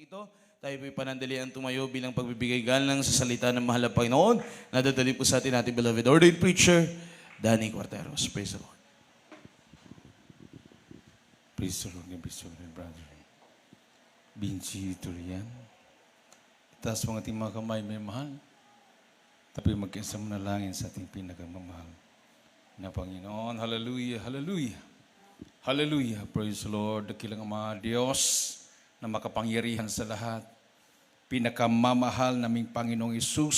Ito, tayo po'y panandalian tumayo bilang pagbibigay galang sa salita ng mahal na Panginoon na dadali po sa atin ating beloved ordained preacher, Danny Cuarteros. Praise the Lord. Praise the Lord, brother. Binchi Turian. Itaas mo ang ating mga kamay, may mahal. Tapi magkaisang manalangin sa ating pinakamamahal na Panginoon. Hallelujah, hallelujah. Hallelujah, praise the Lord. Dakilang mga Diyos na makapangyarihan sa lahat. Pinakamamahal naming Panginoong Isus.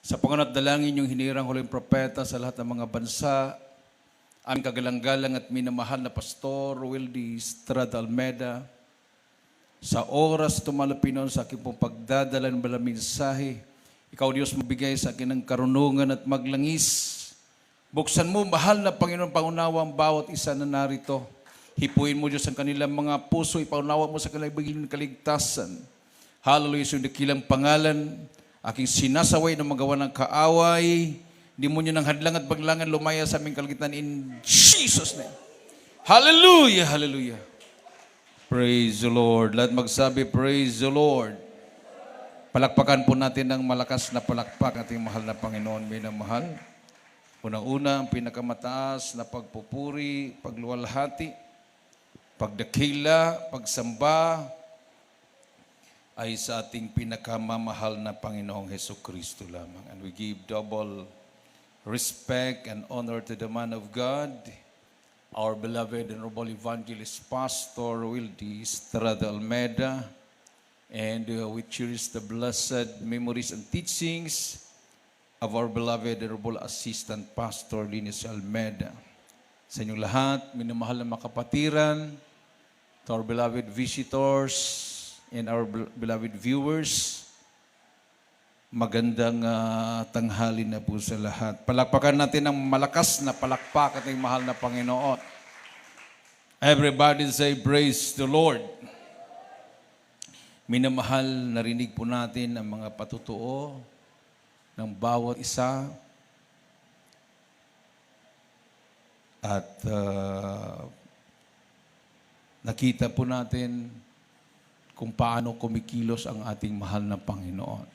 Sa panganat dalangin yung hinirang huling propeta sa lahat ng mga bansa, ang kagalang-galang at minamahal na Pastor Wildy Estrada Almeda, sa oras tumalapin sa aking pong pagdadala ng balang mensahe, ikaw Diyos mabigay sa akin ng karunungan at maglangis. Buksan mo, mahal na Panginoon, pangunawa ang bawat isa na narito. Hipuin mo Diyos ang kanilang mga puso, ipaunawa mo sa kanilang bigyan ng kaligtasan. Hallelujah, sa dakilang pangalan, aking sinasaway na magawa ng kaaway, di mo nyo ng hadlang at baglangan lumaya sa aming kaligtaan in Jesus' name. Hallelujah, hallelujah. Praise the Lord. Lahat magsabi, praise the Lord. Palakpakan po natin ng malakas na palakpak ating mahal na Panginoon, minamahal. Unang-una, ang pinakamataas na pagpupuri, pagluwalhati, pagdakila, pagsamba, ay sa ating pinakamamahal na Panginoong Hesukristo lamang. And we give double respect and honor to the man of God, our beloved and noble evangelist, Pastor Wildy Estrada Almeda, and we cherish the blessed memories and teachings of our beloved and noble assistant, Pastor Linus Almeda. Sa inyong lahat, minamahal na makapatiran, to our beloved visitors and our beloved viewers, magandang tanghali na po sa lahat. Palakpakan natin ng malakas na palakpak ating mahal na Panginoon. Everybody say, praise the Lord. Minamahal, narinig po natin ang mga patutuo ng bawat isa. At nakita po natin kung paano kumikilos ang ating mahal na Panginoon.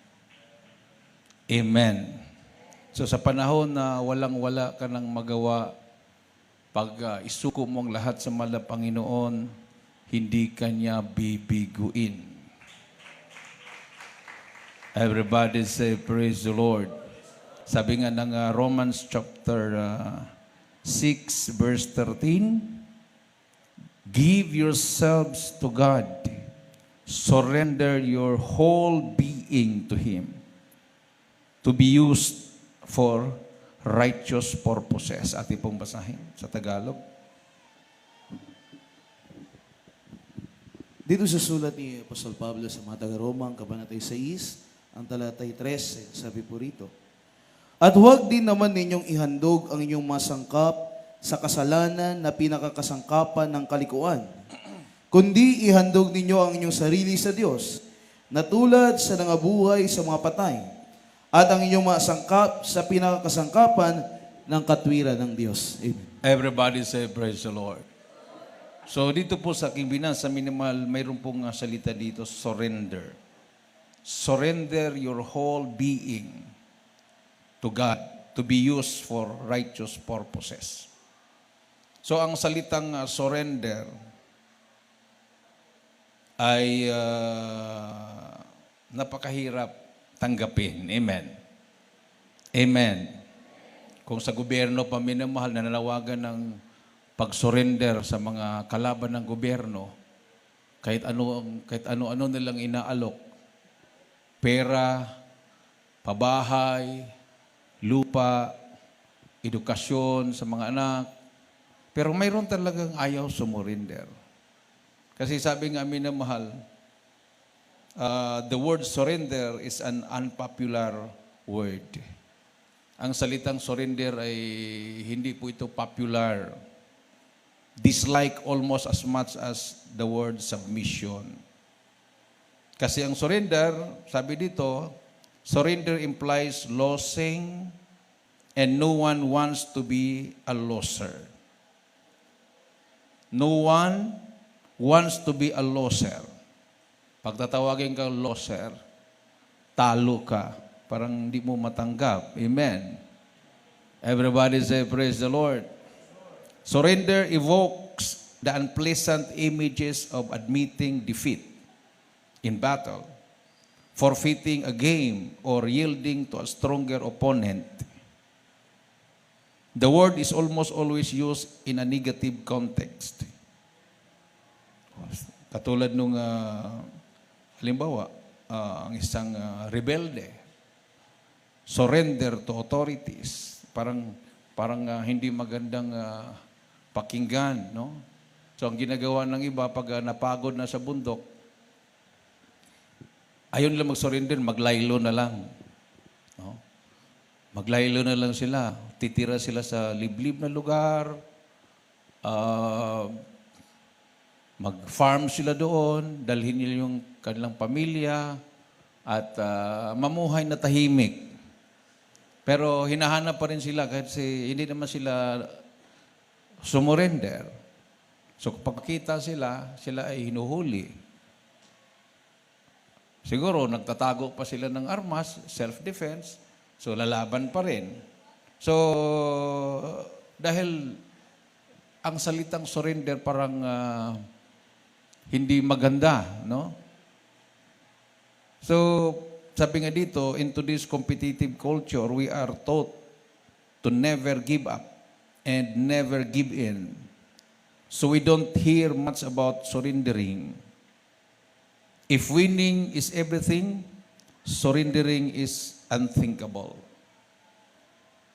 Amen. So sa panahon na walang-wala ka nang magawa, pag isuko mo ang lahat sa mahal na Panginoon, hindi ka niya bibiguin. Everybody say, praise the Lord. Sabi nga ng Romans chapter 6 verse 13, give yourselves to God. Surrender your whole being to Him to be used for righteous purposes. Ating pong basahin sa Tagalog. Dito sa sulat ni Apostol Pablo sa mga taga-Roma, Kabanatay 6, ang talatay 13, sabi po rito, at huwag din naman ninyong ihandog ang inyong masangkap sa kasalanan na pinakakasangkapan ng kalikuan, kundi ihandog ninyo ang inyong sarili sa Diyos, na tulad sa nangabuhay sa mga patay, at ang inyong masangkap sa pinakakasangkapan ng katwiran ng Diyos. Amen. Everybody say, praise the Lord. So dito po sa aking binasa, minimal, mayroon pong salita dito, surrender. Surrender your whole being to God to be used for righteous purposes. So ang salitang surrender ay napakahirap tanggapin. Amen. Amen. Kung sa gobyerno pa minamahal na nanawagan ng pag-surrender sa mga kalaban ng gobyerno, kahit ano nilang inaalok, pera, pabahay, lupa, edukasyon sa mga anak. Pero mayroon talagang ayaw sumurinder. Kasi sabi nga minamahal, the word surrender is an unpopular word. Ang salitang surrender ay hindi po ito popular. Dislike almost as much as the word submission. Kasi ang surrender, sabi dito, surrender implies losing and no one wants to be a loser. No one wants to be a loser. Pag tatawagin kang loser, talo ka. Parang hindi mo matanggap. Amen. Everybody say, praise the Lord. Surrender evokes the unpleasant images of admitting defeat in battle, forfeiting a game, or yielding to a stronger opponent. The word is almost always used in a negative context. Katulad nung, halimbawa, ang isang rebelde, surrender to authorities. Parang hindi magandang pakinggan, no? So ang ginagawa ng iba pag napagod na sa bundok, ayun lang mag-surrender, maglaylo na lang. No? Maglaylo na lang sila. Titira sila sa liblib na lugar. Mag-farm sila doon. Dalhin nila yung kanilang pamilya. At mamuhay na tahimik. Pero hinahanap pa rin sila kasi hindi naman sila sumurrender. So kapag kita sila ay hinuhuli. Siguro, nagtatago pa sila ng armas, self-defense, so lalaban pa rin. So, dahil ang salitang surrender parang hindi maganda, no? So, sabi nga dito, in today's competitive culture, we are taught to never give up and never give in. So we don't hear much about surrendering. If winning is everything, surrendering is unthinkable.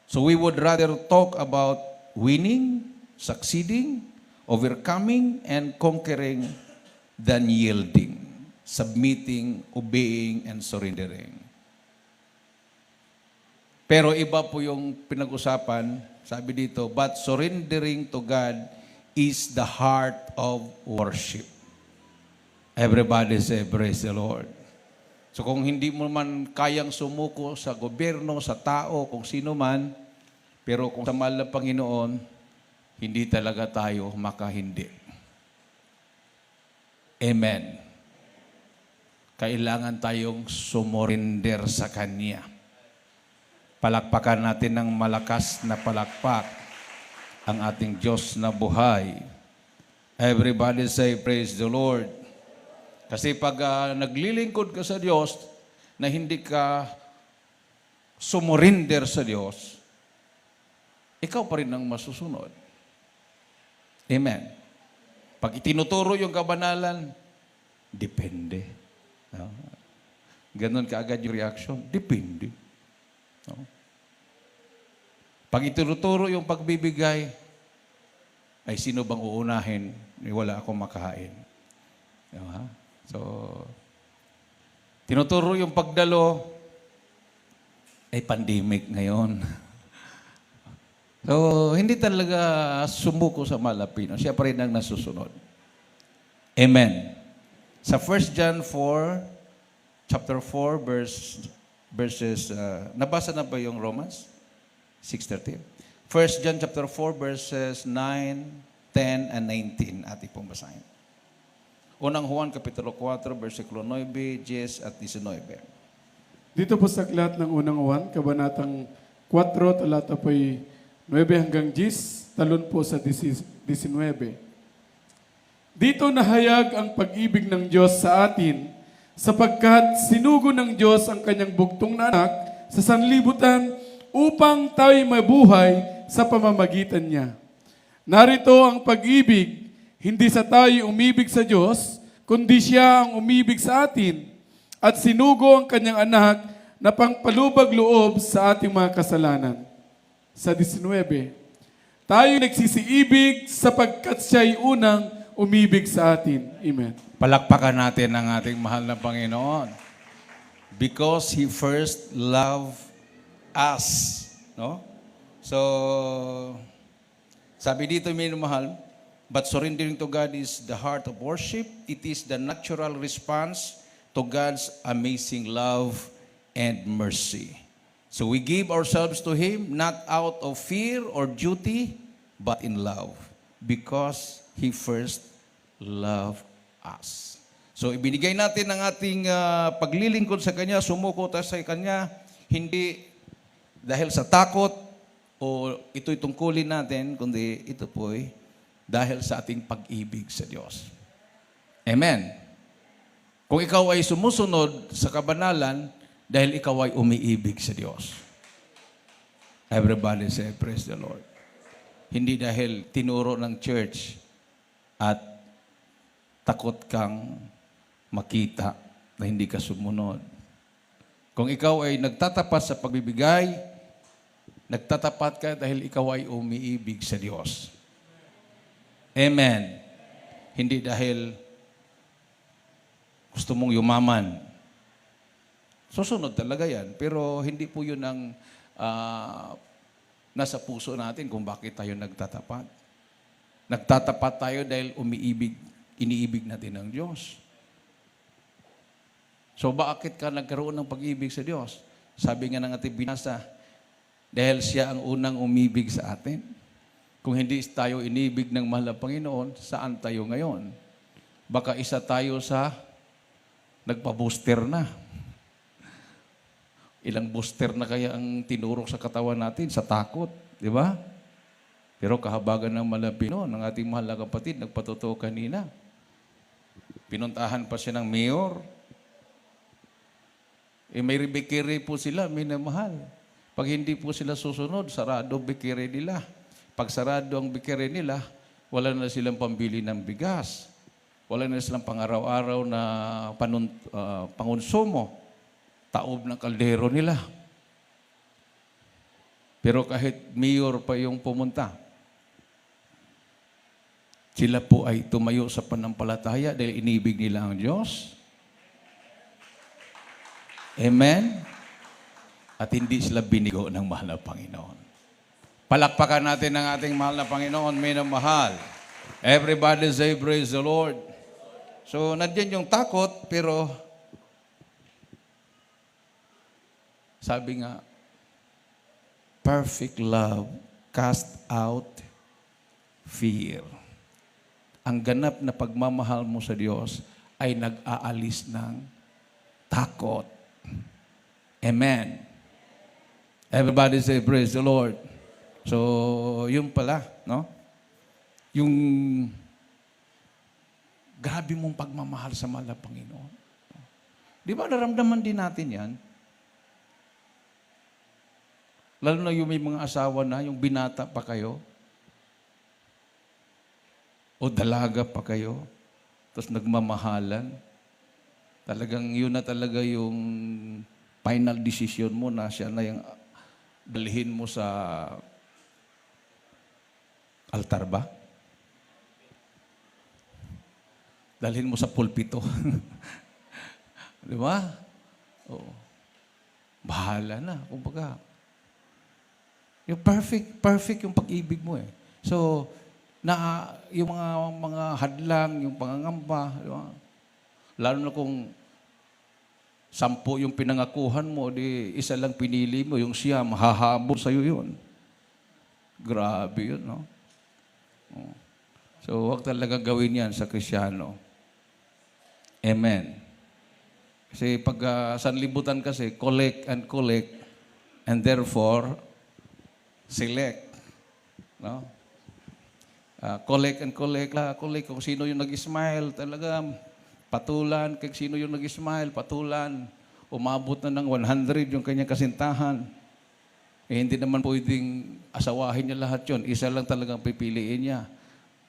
So we would rather talk about winning, succeeding, overcoming, and conquering than yielding, submitting, obeying, and surrendering. Pero iba po yung pinag-usapan, sabi dito, but surrendering to God is the heart of worship. Everybody say, praise the Lord. So kung hindi mo man kayang sumuko sa gobyerno, sa tao, kung sino man, pero kung sa mahal na Panginoon, hindi talaga tayo makahindi. Amen. Kailangan tayong sumurinder sa Kanya. Palakpakan natin ng malakas na palakpak ang ating Diyos na buhay. Everybody say, praise the Lord. Kasi pag naglilingkod ka sa Diyos, na hindi ka sumurinder sa Diyos, ikaw pa rin ang masusunod. Amen. Pag itinuturo yung kabanalan, depende. No? Ganon kaagad yung reaction, depende. No? Pag itinuturo yung pagbibigay, ay sino bang uunahin? Wala akong makahain. Diba? So, tinuturo yung pagdalo, ay pandemic ngayon. So, hindi talaga sumuko sa malapino. Siya pa rin ang nasusunod. Amen. Sa 1 John 4, chapter 4, verses, nabasa na ba yung Romans? 6:13. 1 John chapter 4, verses 9, 10, and 19. Ating pong basahin. Unang Juan, kapitulo 4, versikulo 9, 10, at 19. Dito po sa aklat ng unang Juan, kabanatang 4, talata po'y 9 hanggang 10, talon po sa 19. Dito nahayag ang pag-ibig ng Diyos sa atin, sapagkat sinugo ng Diyos ang kanyang bugtong na anak sa sanlibutan upang tayo'y mabuhay sa pamamagitan niya. Narito ang pag-ibig, hindi sa tayo umibig sa Diyos, kundi siya ang umibig sa atin at sinugo ang kanyang anak na pangpalubag loob sa ating mga kasalanan. Sa 19, tayo nagsisiibig sapagkat siya'y unang umibig sa atin. Amen. Palakpakan natin ang ating mahal na Panginoon. Because He first loved us. No? So, sabi dito, minumahal, but surrendering to God is the heart of worship. It is the natural response to God's amazing love and mercy. So we give ourselves to Him not out of fear or duty, but in love, because He first loved us. So ibinigay natin ang ating paglilingkod sa Kanya, sumuko tayo sa Kanya, hindi dahil sa takot o ito'y tungkulin natin, kundi ito po'y dahil sa ating pag-ibig sa Diyos. Amen. Kung ikaw ay sumusunod sa kabanalan, dahil ikaw ay umiibig sa Diyos. Everybody say, praise the Lord. Hindi dahil tinuro ng church at takot kang makita na hindi ka sumunod. Kung ikaw ay nagtatapat sa pagbibigay, nagtatapat ka dahil ikaw ay umiibig sa Diyos. Amen. Hindi dahil gusto mong yumaman. Susunod talaga yan. Pero hindi po yun ang nasa puso natin kung bakit tayo nagtatapat. Nagtatapat tayo dahil iniibig natin ang Diyos. So bakit ka nagkaroon ng pag-ibig sa Diyos? Sabi nga ng ating binasa, dahil siya ang unang umibig sa atin. Kung hindi tayo inibig ng mahal na Panginoon, saan tayo ngayon? Baka isa tayo sa nagpa-booster na. Ilang booster na kaya ang tinurok sa katawan natin sa takot, di ba? Pero kahabagan ng malapino ng ating mahal na kapatid, nagpatotoo kanina. Pinuntahan pa siya ng mayor. May bikiri po sila, minamahal. Pag hindi po sila susunod, sarado bikiri nila. Pag sarado ang bikiri nila, wala na silang pambili ng bigas. Wala na silang pang-araw-araw na pangonsumo. Taob ng kaldero nila. Pero kahit mayor pa yung pumunta, sila po ay tumayo sa panampalataya dahil inibig nila ang Diyos. Amen? At hindi sila binigo ng mahal na Panginoon. Palakpakan natin ang ating mahal na Panginoon, minamahal. Everybody say, praise the Lord. So, nandiyan yung takot, pero sabi nga, perfect love cast out fear. Ang ganap na pagmamahal mo sa Diyos ay nag-aalis ng takot. Amen. Everybody say, praise the Lord. So, yun pala, no? Yung grabe mong pagmamahal sa mahal na Panginoon. Di ba naramdaman din natin yan? Lalo na yung may mga asawa na, yung binata pa kayo, o dalaga pa kayo, tapos nagmamahalan. Talagang yun na talaga yung final decision mo na siya na yung dalhin mo sa altar ba? Dalhin mo sa pulpito. Di ba? Oo. Bahala na. Kumbaga, yung perfect yung pag-ibig mo eh. So, yung mga hadlang, yung pangangamba, di ba? Lalo na kung 10 yung pinangakuhan mo, di isa lang pinili mo, yung siya, mahahabol sa'yo yun. Grabe yun, no? So, huwag talaga gawin yan sa Kristiyano. Amen. Kasi pag sanlibutan kasi, collect, and therefore, select. No? Collect kung sino yung nag-smile, talaga, patulan, kung sino yung nag-smile, patulan. Umabot na ng 100 yung kanyang kasintahan. Hindi naman pwedeng asawahin niya lahat yun. Isa lang talagang pipiliin niya.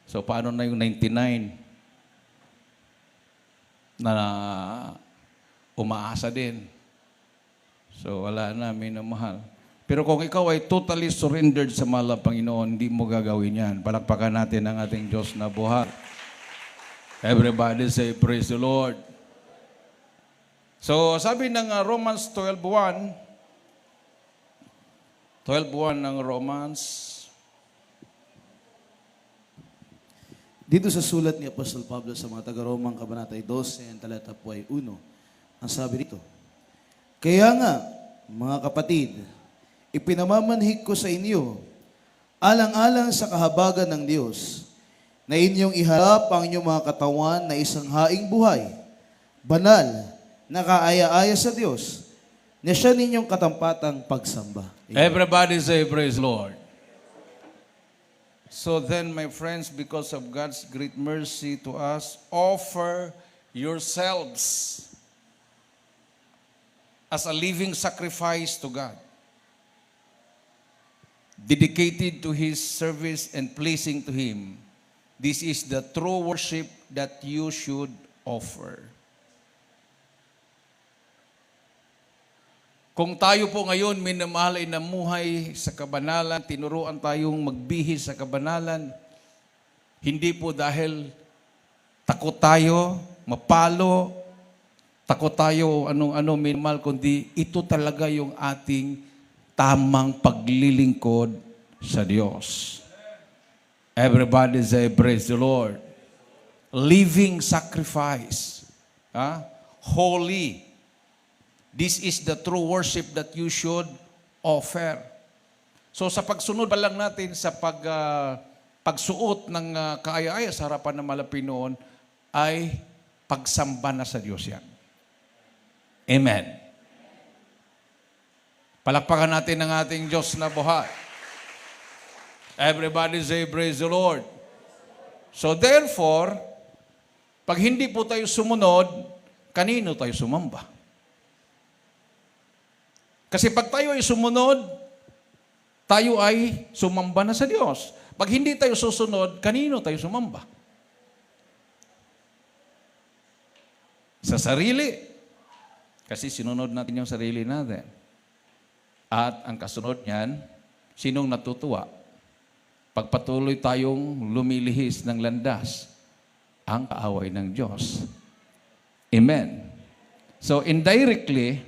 So, paano na yung 99 na umaasa din? So, wala na, minamahal. Pero kung ikaw ay totally surrendered sa mahal na Panginoon, hindi mo gagawin yan. Palakpakan natin ang ating Diyos na buhay. Everybody say, praise the Lord. So, sabi ng Romans 12:1, 12:1 ng Romans. Dito sa sulat ni Apostol Pablo sa mga taga-Romang, Kabanata 12, ang talata po ay 1. Ang sabi dito, kaya nga, mga kapatid, ipinamamanhik ko sa inyo, alang-alang sa kahabagan ng Diyos, na inyong iharap ang inyong mga katawan na isang haing buhay, banal, nakaaya-aya sa Diyos, na siya ninyong katampatang pagsamba. Everybody say, praise Lord. So then, my friends, because of God's great mercy to us, offer yourselves as a living sacrifice to God, dedicated to His service and pleasing to Him. This is the true worship that you should offer. Kung tayo po ngayon, minamahal ay namuhay sa kabanalan, tinuruan tayong magbihis sa kabanalan, hindi po dahil takot tayo, mapalo, takot tayo, anong-ano, minamahal, kundi ito talaga yung ating tamang paglilingkod sa Diyos. Everybody say, praise the Lord. Living sacrifice. Holy. This is the true worship that you should offer. So sa pagsunod pa lang natin sa pagsuot ng kaaya-aya sa harapan ng malapinoon ay pagsamba na sa Diyos yan. Amen. Palakpakan natin ang ating Diyos na buhay. Everybody say, praise the Lord. So therefore, pag hindi po tayo sumunod, kanino tayo sumamba? Kasi pag tayo ay sumunod, tayo ay sumamba na sa Diyos. Pag hindi tayo susunod, kanino tayo sumamba? Sa sarili. Kasi sinunod natin yung sarili natin. At ang kasunod niyan, sinong natutuwa? Pagpatuloy tayong lumilihis ng landas, ang kaaway ng Diyos. Amen. So indirectly,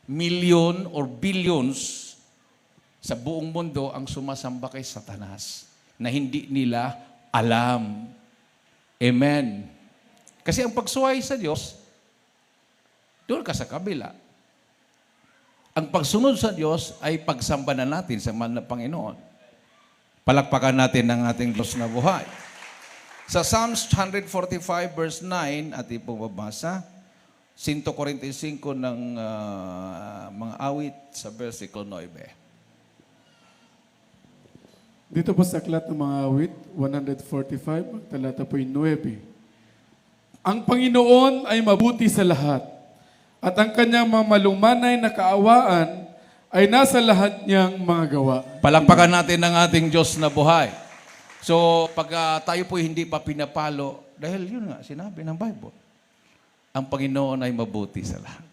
million or billions sa buong mundo ang sumasamba kay Satanas na hindi nila alam. Amen. Kasi ang pagsuway sa Diyos, doon ka sa kabila. Ang pagsunod sa Diyos ay pagsamba na natin sa mahal na Panginoon. Palakpakan natin ang ating Diyos na buhay. Sa Psalms 145 verse 9, ating pong babasa, 145 ng mga awit sa versikulo 9. Dito po sa aklat ng mga awit, 145, ang talata po 9. Ang Panginoon ay mabuti sa lahat, at ang kanyang mga malumanay na kaawaan ay nasa lahat niyang mga gawa. Palakpakan natin ang ating Diyos na buhay. So, pag tayo po hindi pa pinapalo, dahil yun nga, sinabi ng Bible, ang Panginoon ay mabuti sa lahat.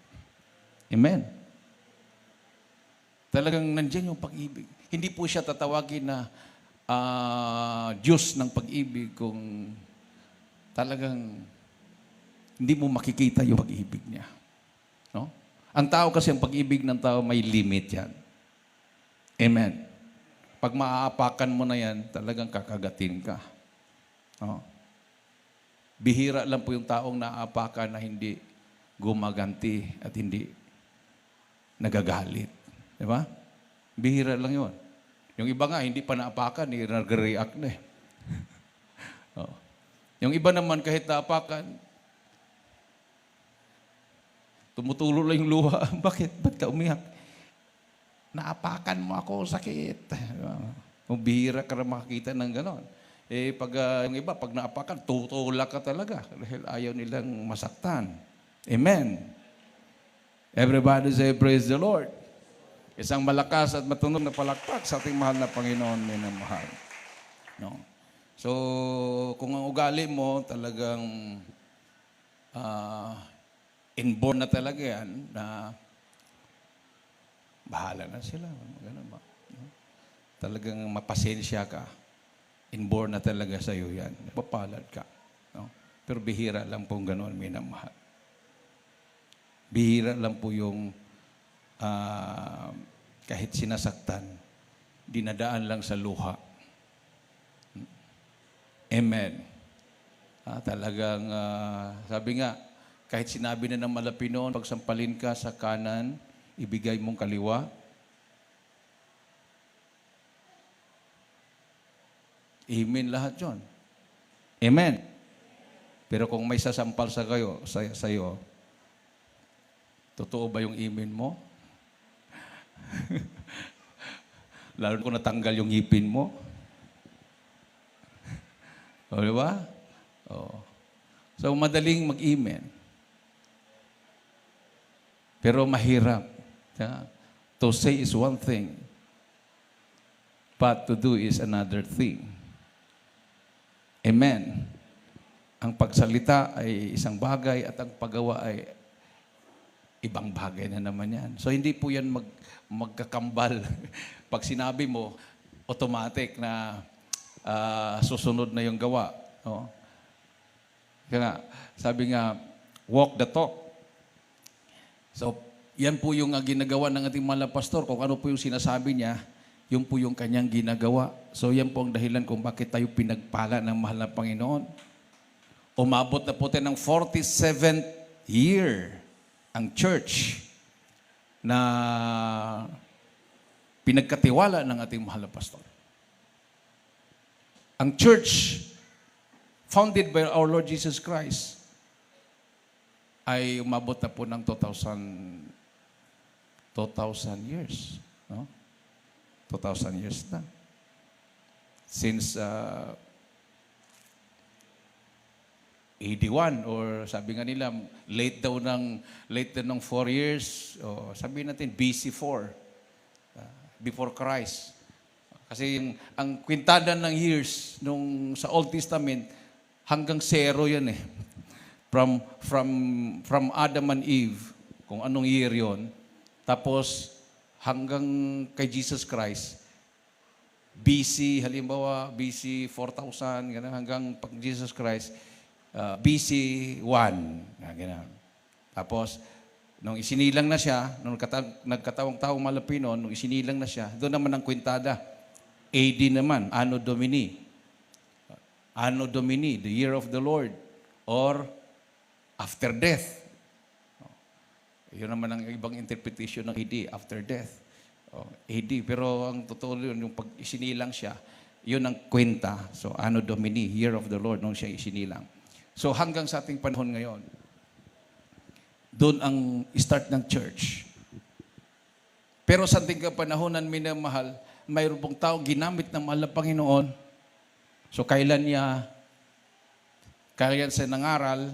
Amen. Talagang nandiyan yung pag-ibig. Hindi po siya tatawagin na Diyos ng pag-ibig kung talagang hindi mo makikita yung pag-ibig niya. No? Ang tao kasi, ang pag-ibig ng tao may limit yan. Amen. Pag maaapakan mo na yan, talagang kakagatin ka. No? Bihira lang po yung taong naaapakan na hindi gumaganti at hindi nagagalit. Di ba? Bihira lang yun. Yung iba nga, hindi pa naapakan, nag-react na eh. Oh. Yung iba naman, kahit naapakan, tumutulo lang yung luha. Bakit? Ba't ka umiyak? Naapakan mo ako, sakit. Bihira ka na makakita ng ganon. Eh, pag yung iba, pag naapakan, tutulak ka talaga. Dahil ayaw nilang masaktan. Amen. Everybody say, praise the Lord. Isang malakas at matunog na palakpak sa ating mahal na Panginoon, minamahal. No? So, kung ang ugali mo talagang inborn na talaga yan, na bahala na sila. Ganun ba? No? Talagang mapasensya ka. Inborn na talaga sa iyo yan. Papalad ka. No? Pero bihira lang pong gano'n, minamahal. Bihira lang po yung kahit sinasaktan, dinadaan lang sa luha. Amen. Talagang, sabi nga, kahit sinabi na ng malapinoon, pagsampalin ka sa kanan, ibigay mong kaliwa, amen lahat yun. Amen. Pero kung may sasampal sa'yo, totoo ba yung imin mo? Lalo kung natanggal yung ngipin mo. O, di ba? O. So, madaling mag-amen. Pero mahirap. Yeah? To say is one thing, but to do is another thing. Amen. Ang pagsalita ay isang bagay at ang paggawa ay ibang bagay na naman yan. So, hindi po yan magkakambal. Pag sinabi mo, automatic na susunod na yung gawa. No? Kaya nga, sabi nga, walk the talk. So, yan po yung ginagawa ng ating mahal na pastor. Kung ano po yung sinasabi niya, yun po yung kanyang ginagawa. So, yan po ang dahilan kung bakit tayo pinagpala ng mahal na Panginoon. Umabot na po tayo ng 47th year ang church na pinagkatiwala ng ating mahal na pastor. Ang church founded by our Lord Jesus Christ ay umabot na po ng 2,000 years. No? 2,000 years na. Since 81 or sabi nga nila late daw ng 4 years o sabi natin BC 4 before Christ. Kasi ang kwintada ng years nung sa Old Testament hanggang 0 yan eh. From Adam and Eve, kung anong year yon. Tapos hanggang kay Jesus Christ, BC, halimbawa BC 4,000, ganun, hanggang pag Jesus Christ, BC 1. Ganun. Tapos, nung isinilang na siya, nung nagkatawang taong Malapino, nung isinilang na siya, doon naman ang kwintada. AD naman, Anno Domini. Anno Domini, the year of the Lord. Or after death. Yun naman ang ibang interpretation ng AD, after death. AD, pero ang totoo yun, yung pag isinilang siya, yun ang kwenta. So, Anno Domini, year of the Lord, nung siya isinilang. So, hanggang sa ating panahon ngayon, doon ang start ng church. Pero sa ating kapanahonan, minamahal, mayroon pong tao ginamit ng mahal na Panginoon. So, kailan siya nangaral,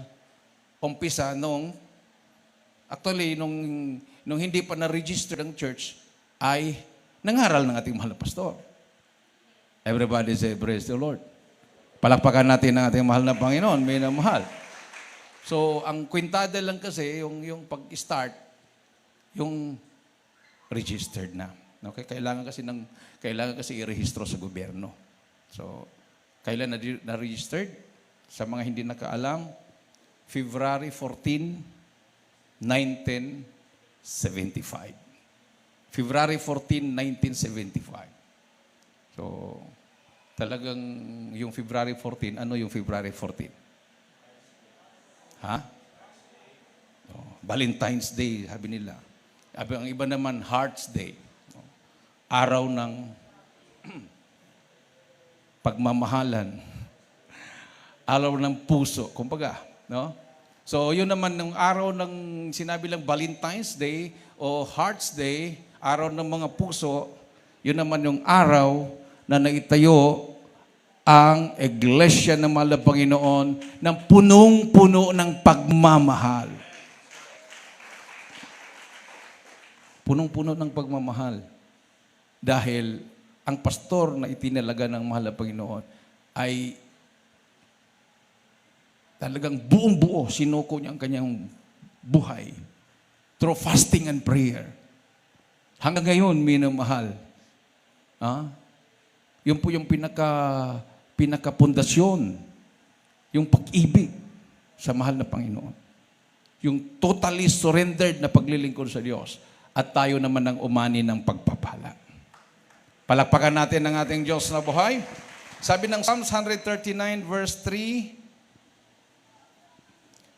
umpisa nung hindi pa na-register ang church, ay nangaral ng ating mahal na pastor. Everybody say, praise the Lord. Palakpakan natin ang ating mahal na Panginoon, minamahal. So, ang kwintada lang kasi, yung pag-start, yung registered na. Okay? Kailangan kasi i-rehistro sa gobyerno. So, kailan na-registered? Sa mga hindi nakaalam, February 14, 1975. February 14, 1975. So, talagang yung February 14, ano yung February 14? Ha? Valentine's Day, sabi nila. Ang iba naman, Heart's Day. Araw ng pagmamahalan. Araw ng puso. Kumbaga, no? So, yun naman ng araw ng sinabi lang Valentine's Day o Heart's Day, araw ng mga puso, yun naman yung araw na naitayo ang Iglesia ng Mahal na Panginoon ng punong-puno ng pagmamahal. Punong-puno ng pagmamahal. Dahil ang pastor na itinalaga ng Mahal na Panginoon ay talagang buong-buo, sinuko niya ang kanyang buhay through fasting and prayer. Hanggang ngayon, minamahal. Yun po yung pinakapundasyon, yung pag-ibig sa mahal na Panginoon. Yung totally surrendered na paglilingkod sa Diyos. At tayo naman ang umani ng pagpapala. Palakpakan natin ang ating Diyos na buhay. Sabi ng Psalms 139 verse 3,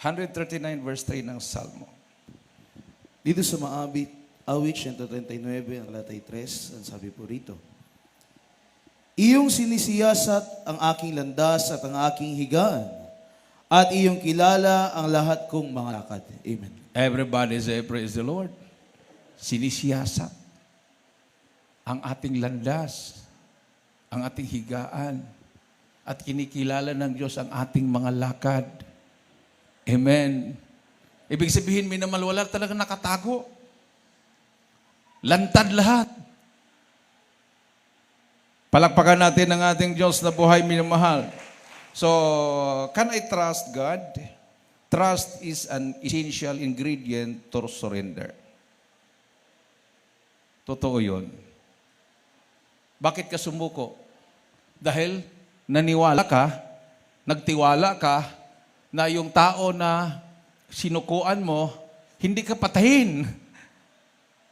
139 verse 3 ng Salmo. Dito sa Maawit 139, ang talatay 3, ang sabi po rito, iyong sinisiyasat ang aking landas at ang aking higaan. at iyong kilala ang lahat kong mga lakad. Amen. Everybody say, praise the Lord. Sinisiyasat ang ating landas, ang ating higaan, at kinikilala ng Diyos ang ating mga lakad. Amen. Ibig sabihin, minamahal, wala talaga nakatago. Lantad lahat. Palakpakan natin ang ating Diyos na buhay, minamahal. So, can I trust God? Trust is an essential ingredient to surrender. Totoo yun. Bakit ka sumuko? Dahil naniwala ka, nagtiwala ka, na yung tao na sinukuan mo, hindi ka patayin.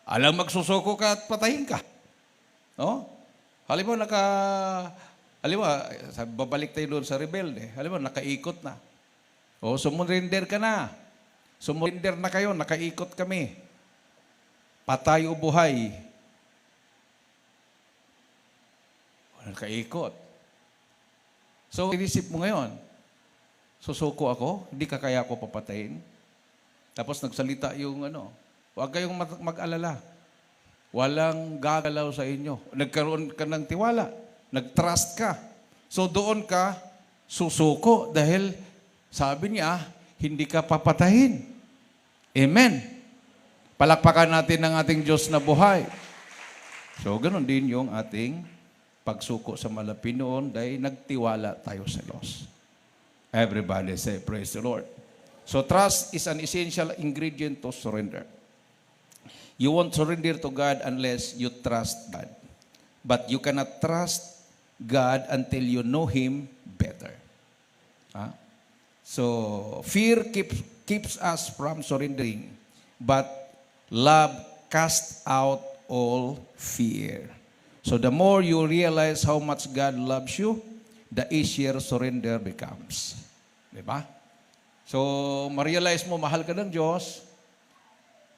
Alam, magsusuko ka at patayin ka. No? Halimbawa, babalik tayo doon sa rebelde. Halimbawa, nakaikot na. O, sumurinder ka na. Sumurinder na kayo, nakaikot kami. Patay o buhay. Nakaikot. So, inisip mo ngayon, susuko ako, hindi ka kaya ako papatayin. Tapos nagsalita yung huwag kayong mag-alala. Walang gagalaw sa inyo. Nagkaroon ka ng tiwala. Nag-trust ka. So doon ka susuko dahil sabi niya, hindi ka papatayin. Amen. Palakpakan natin ang ating Diyos na buhay. So ganoon din yung ating pagsuko sa malapi noon dahil nagtiwala tayo sa Diyos. Everybody say, praise the Lord. So trust is an essential ingredient to surrender. You won't surrender to God unless you trust God. But you cannot trust God until you know Him better. So fear keeps us from surrendering, but love casts out all fear. So the more you realize how much God loves you, the easier surrender becomes. Diba? So, ma-realize mo, mahal ka ng Diyos,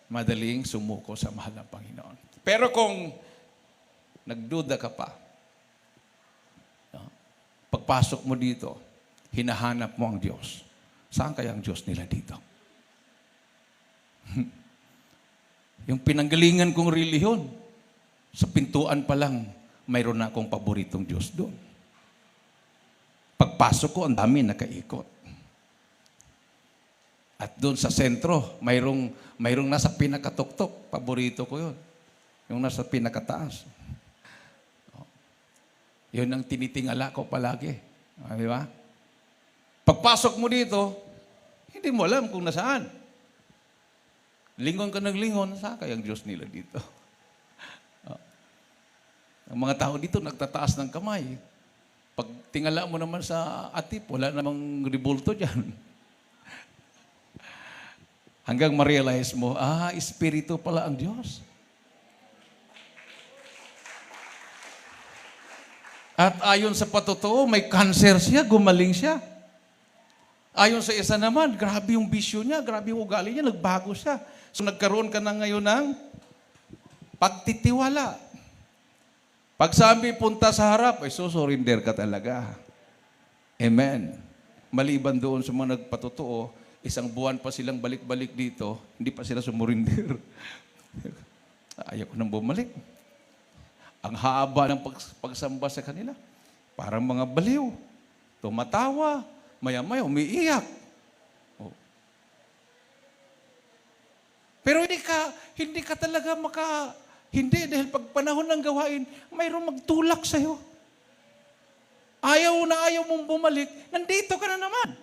madaling sumuko sa mahal ng Panginoon. Pero kung nagduda ka pa, pagpasok mo dito, hinahanap mo ang Diyos. Saan kaya ang Diyos nila dito? Yung pinanggalingan kong relihiyon, sa pintuan pa lang, mayroon na akong paboritong Diyos doon. Pagpasok ko, ang dami nakaikot. At doon sa sentro, mayroong nasa pinakatuktok. Paborito ko yun. Yung nasa pinakataas. Yun ang tinitingala ko palagi. Di ba? Pagpasok mo dito, hindi mo alam kung nasaan. Lingon ka ng lingon, saan kaya ang Diyos nila dito? Ang mga tao dito nagtataas ng kamay. Pag tingala mo naman sa atip, wala namang ribulto dyan. Hanggang ma-realize mo, espiritu pala ang Diyos. At ayon sa patotoo, may cancer siya, gumaling siya. Ayon sa isa naman, grabe yung bisyo niya, grabe yung ugali niya, nagbago siya. So nagkaroon ka na ngayon ng pagtitiwala. Pag sabi punta sa harap, ay surrender ka talaga. Amen. Maliban doon sa mga nagpatotoo, isang buwan pa silang balik-balik dito, hindi pa sila sumurinder. Ayaw ko nang bumalik. Ang haba ng pagsamba sa kanila. Parang mga baliw. Tumatawa. Maya-maya, umiiyak. Oh. Pero hindi ka talaga hindi, dahil pag panahon ng gawain, mayroong magtulak sa'yo. Ayaw mong bumalik, nandito ka na naman.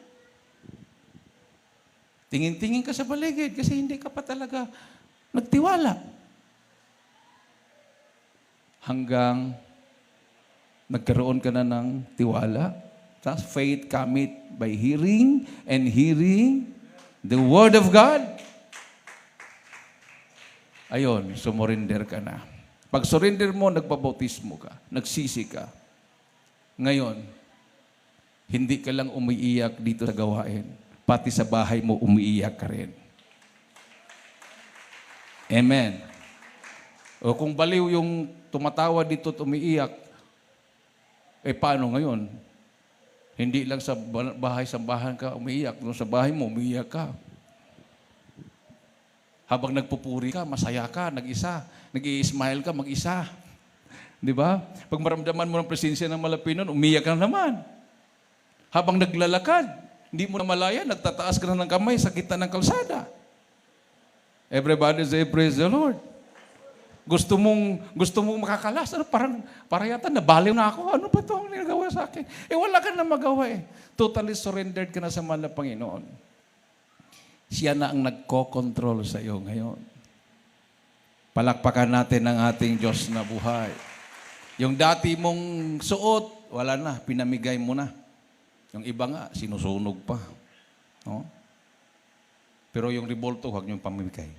Tingin-tingin ka sa paligid kasi hindi ka pa talaga nagtiwala. Hanggang nagkaroon ka na ng tiwala. Tapos faith cometh by hearing and hearing the Word of God. Ayon, sumurinder ka na. Pag surrender mo, nagpabautismo ka, nagsisi ka. Ngayon, hindi ka lang umiiyak dito sa gawain. Pati sa bahay mo, umiiyak ka rin. Amen. O kung baliw yung tumatawa dito at umiiyak, paano ngayon? Hindi lang sa bahay-sambahan ka umiiyak. Kung sa bahay mo, umiiyak ka. Habang nagpupuri ka, masaya ka, nag-isa. Nag-i-smile ka, mag-isa. Di ba? Pag maramdaman mo ng presensya ng malapinon, umiiyak ka na naman. Habang naglalakad, hindi mo na malaya, nagtataas ka na ng kamay sa gitna ng kalsada. Everybody say, praise the Lord. Gusto mong makakalas. Ano, parang yata nabaliw na ako. Ano ba ito ang nagawa sa akin? Wala ka na magawa eh. Totally surrendered ka na sa mahal na Panginoon. Siya na ang nagko-control sa iyo ngayon. Palakpakan natin ang ating Diyos na buhay. Yung dati mong suot, wala na, pinamigay mo na. Yung iba nga, sinusunog pa. No? Pero yung revolto, huwag niyong pamimigay.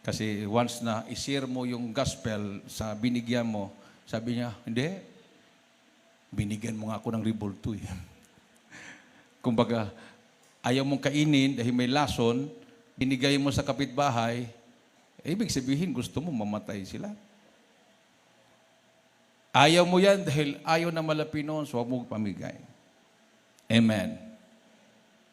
Kasi once na i-share mo yung gospel sa binigyan mo, sabi niya, hindi, binigyan mo nga ako ng revolto eh. Kumbaga, ayaw mong kainin dahil may lason, binigay mo sa kapitbahay, ibig sabihin gusto mo mamatay sila. Ayaw mo yan dahil ayaw na malapinon, so huwag mo pamigay. Amen.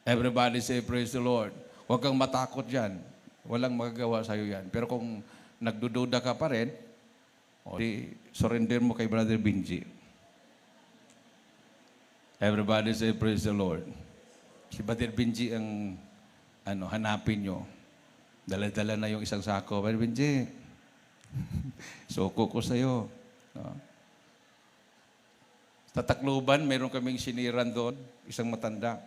Everybody say, praise the Lord. Huwag kang matakot dyan. Walang magagawa sa'yo yan. Pero kung nagdududa ka pa rin, di surrender mo kay Brother Benji. Everybody say, praise the Lord. Si Brother Benji ang hanapin nyo. Dala-dala na yung isang sako. Brother Benji, suko ko sa'yo. No? Sa Tacloban, meron kaming siniran doon, isang matanda,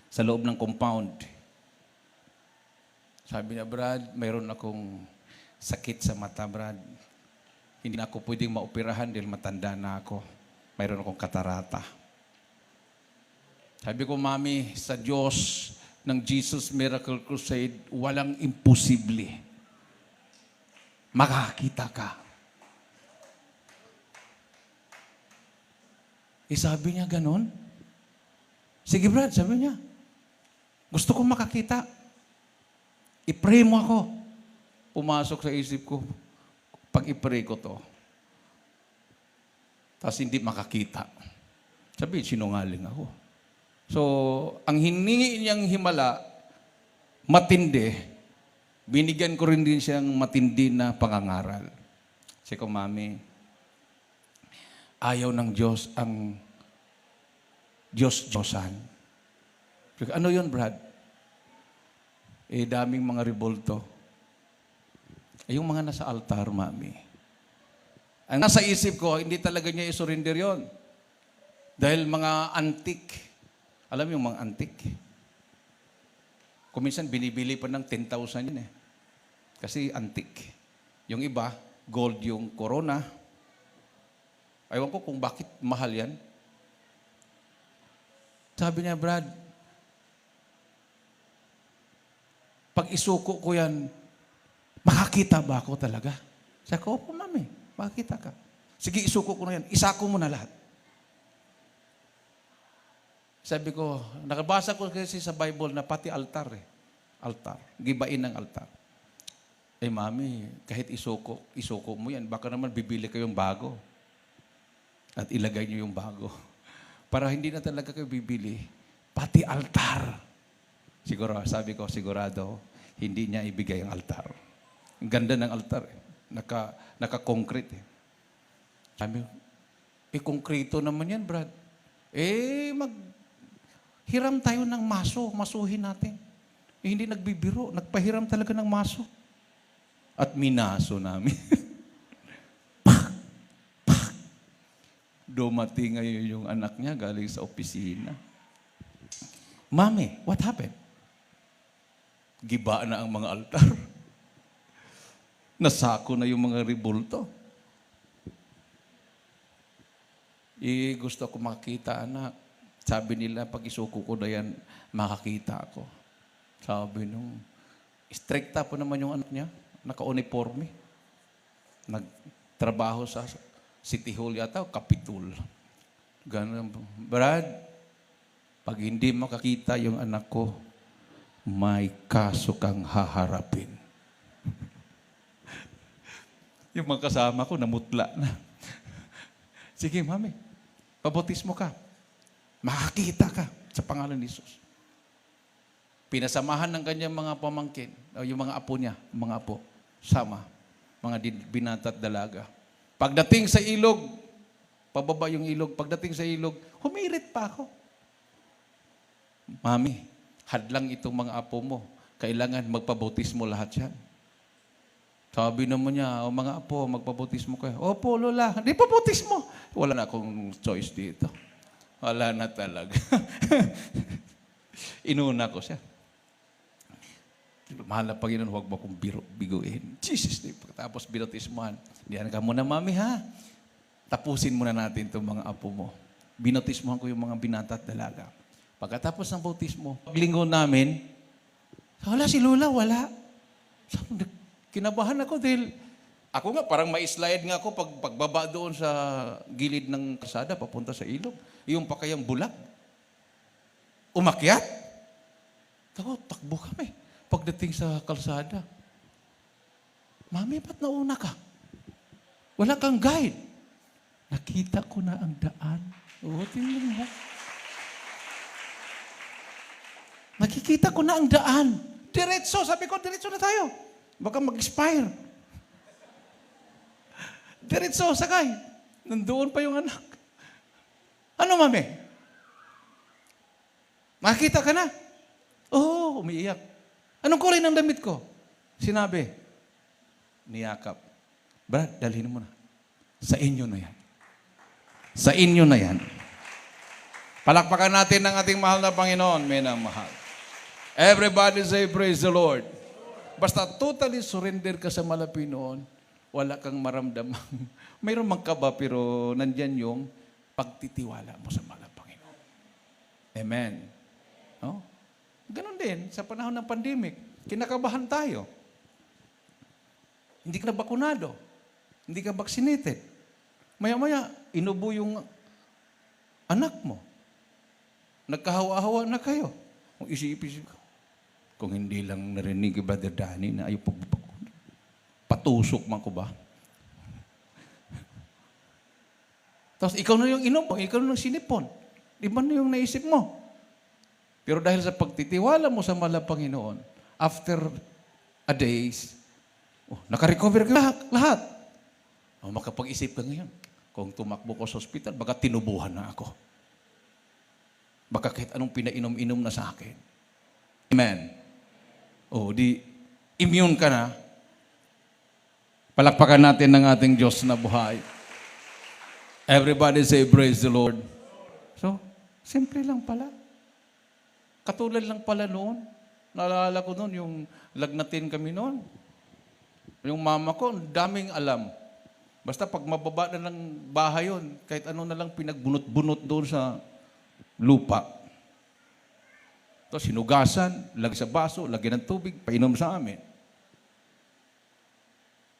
sa loob ng compound. Sabi niya, Brad, mayroon akong sakit sa mata, Brad. Hindi na ako pwedeng maoperahan dahil matanda na ako. Mayroon akong katarata. Sabi ko, Mami, sa Diyos ng Jesus Miracle Crusade, walang imposible. Makakita ka. Sabi niya ganon. Sige, Brad, sabi niya. Gusto ko makakita. I-pray mo ako. Pumasok sa isip ko, pag i-pray ko to, tapos hindi makakita. Sabi, sinungaling ako. So, ang hiningi niyang himala, matindi, binigyan ko rin din siyang matindi na pangangaral. Kasi ko, Mami, ayaw ng Diyos ang Diyos-Diyosan. Ano yun, Brad? Daming mga revolto. Yung mga nasa altar, Mami. Ang nasa isip ko, hindi talaga niya isurrender yon. Dahil mga antik. Alam mo yung mga antik? Kung minsan, binibili pa ng 10,000 yun eh. Kasi antik. Yung iba, gold yung corona. Ayaw ko kung bakit mahal yan. Sabi niya, Brad, pag isuko ko yan, makakita ba ako talaga? Sabi ko, opo, Mami, makakita ka. Sige, isuko ko na yan. Isako mo na lahat. Sabi ko, nakabasa ko kasi sa Bible na pati altar eh. Altar. Gibain ng altar. Mami, kahit isuko mo yan, baka naman bibili kayong bago. At ilagay niyo yung bago. Para hindi na talaga kayo bibili, pati altar. Siguro, sabi ko, sigurado, hindi niya ibigay ang altar. Ang ganda ng altar eh. Naka-concrete eh. Sabi ko, konkrito naman yan, Brad. Hiram tayo ng maso, masuhin natin. Hindi nagbibiro, nagpahiram talaga ng maso. At minaso namin. Dumating ngayon yung anak niya galing sa opisina. Mami, what happened? Giba na ang mga altar. Nasako na yung mga revolto. Gusto ko makita, anak. Sabi nila, pag isuko ko na yan, makakita ako. Sabi nung, strikta po naman yung anak niya. Naka-uniforme. Nagtrabaho sa City Hall yata, Capitol. Ganun. Brad, pag hindi makakita yung anak ko, may kaso kang haharapin. Yung mga kasama ko, namutla na. Sige, mami. Pabautismo ka. Makakita ka sa pangalan ni Jesus. Pinasamahan ng kanyang mga pamangkin, o yung mga apo niya, mga apo, sama, mga binata at dalaga. Pagdating sa ilog, pababa yung ilog, pagdating sa ilog, humirit pa ako. Mami, hadlang itong mga apo mo. Kailangan magpabautismo lahat yan. Sabi naman niya, mga apo, magpabautismo kayo. Opo, lola, hindi pabautismo. Wala na akong choice dito. Wala na talaga. Inuna ko siya. Mahal na Panginoon, huwag mo akong biguin. Jesus, pagkatapos binotismohan. Diyan ka muna, mami, ha? Tapusin muna natin itong mga apo mo. Binotismohan ko yung mga binata at dalaga. Pagkatapos ng bautismo, paglinggo namin, wala si Lola, wala. Kinabahan ako dahil ako nga parang ma-slide nga ako pagbaba doon sa gilid ng kalsada papunta sa ilog. Yung pakayang bulag. Umakyat. Takbo kami. Pagdating sa kalsada. Mami, ba't nauna ka? Wala kang guide. Nakita ko na ang daan. Oo, tingnan mo. Nakikita ko na ang daan. Diretso. Sabi ko, diretso na tayo. Baka mag-expire. Diretso, sakay. Nandoon pa yung anak. Ano, mami? Makita ka na? Oo, umiiyak. Anong kulay ng damit ko? Sinabi. Niyakap. Brad, dalhin mo na. Sa inyo na yan. Sa inyo na yan. Palakpakan natin ang ating mahal na Panginoon. Menang mahal. Everybody say, praise the Lord. Basta totally surrender ka sa Malapinoon, wala kang maramdamang. Mayroon mang kaba, pero nandyan yung pagtitiwala mo sa Malapanginoon. Amen. No? Ganon din, sa panahon ng pandemic, kinakabahan tayo. Hindi ka na bakunado. Hindi ka vaccinated. Maya-maya, inubo yung anak mo. Nagkahawa-hawa na kayo. Kung isip-isip ko, kung hindi lang narinig ni Brother Danny na ayaw pagbabakuna. Patusok man ko ba? Tapos ikaw na yung inom mo, ikaw na yung sinipon. Di ba na yung naisip mo? Pero dahil sa pagtitiwala mo sa Malapanginoon, after a days, nakarecover ka lahat. Makapag-isip ka ngayon. Kung tumakbo ko sa ospital, baka tinubuhan na ako. Baka kahit anong pinainom-inom na sa akin. Amen. Di immune ka na. Palakpakan natin ng ating Diyos na buhay. Everybody say, praise the Lord. So, simple lang pala. Katulad lang pala noon. Naalala ko noon, yung lagnatin kami noon. Yung mama ko, daming alam. Basta pag mababa na ng bahay yun, kahit ano na lang pinagbunot-bunot doon sa lupa. Tapos sinugasan, lagi sa baso, lagi ng tubig, painom sa amin.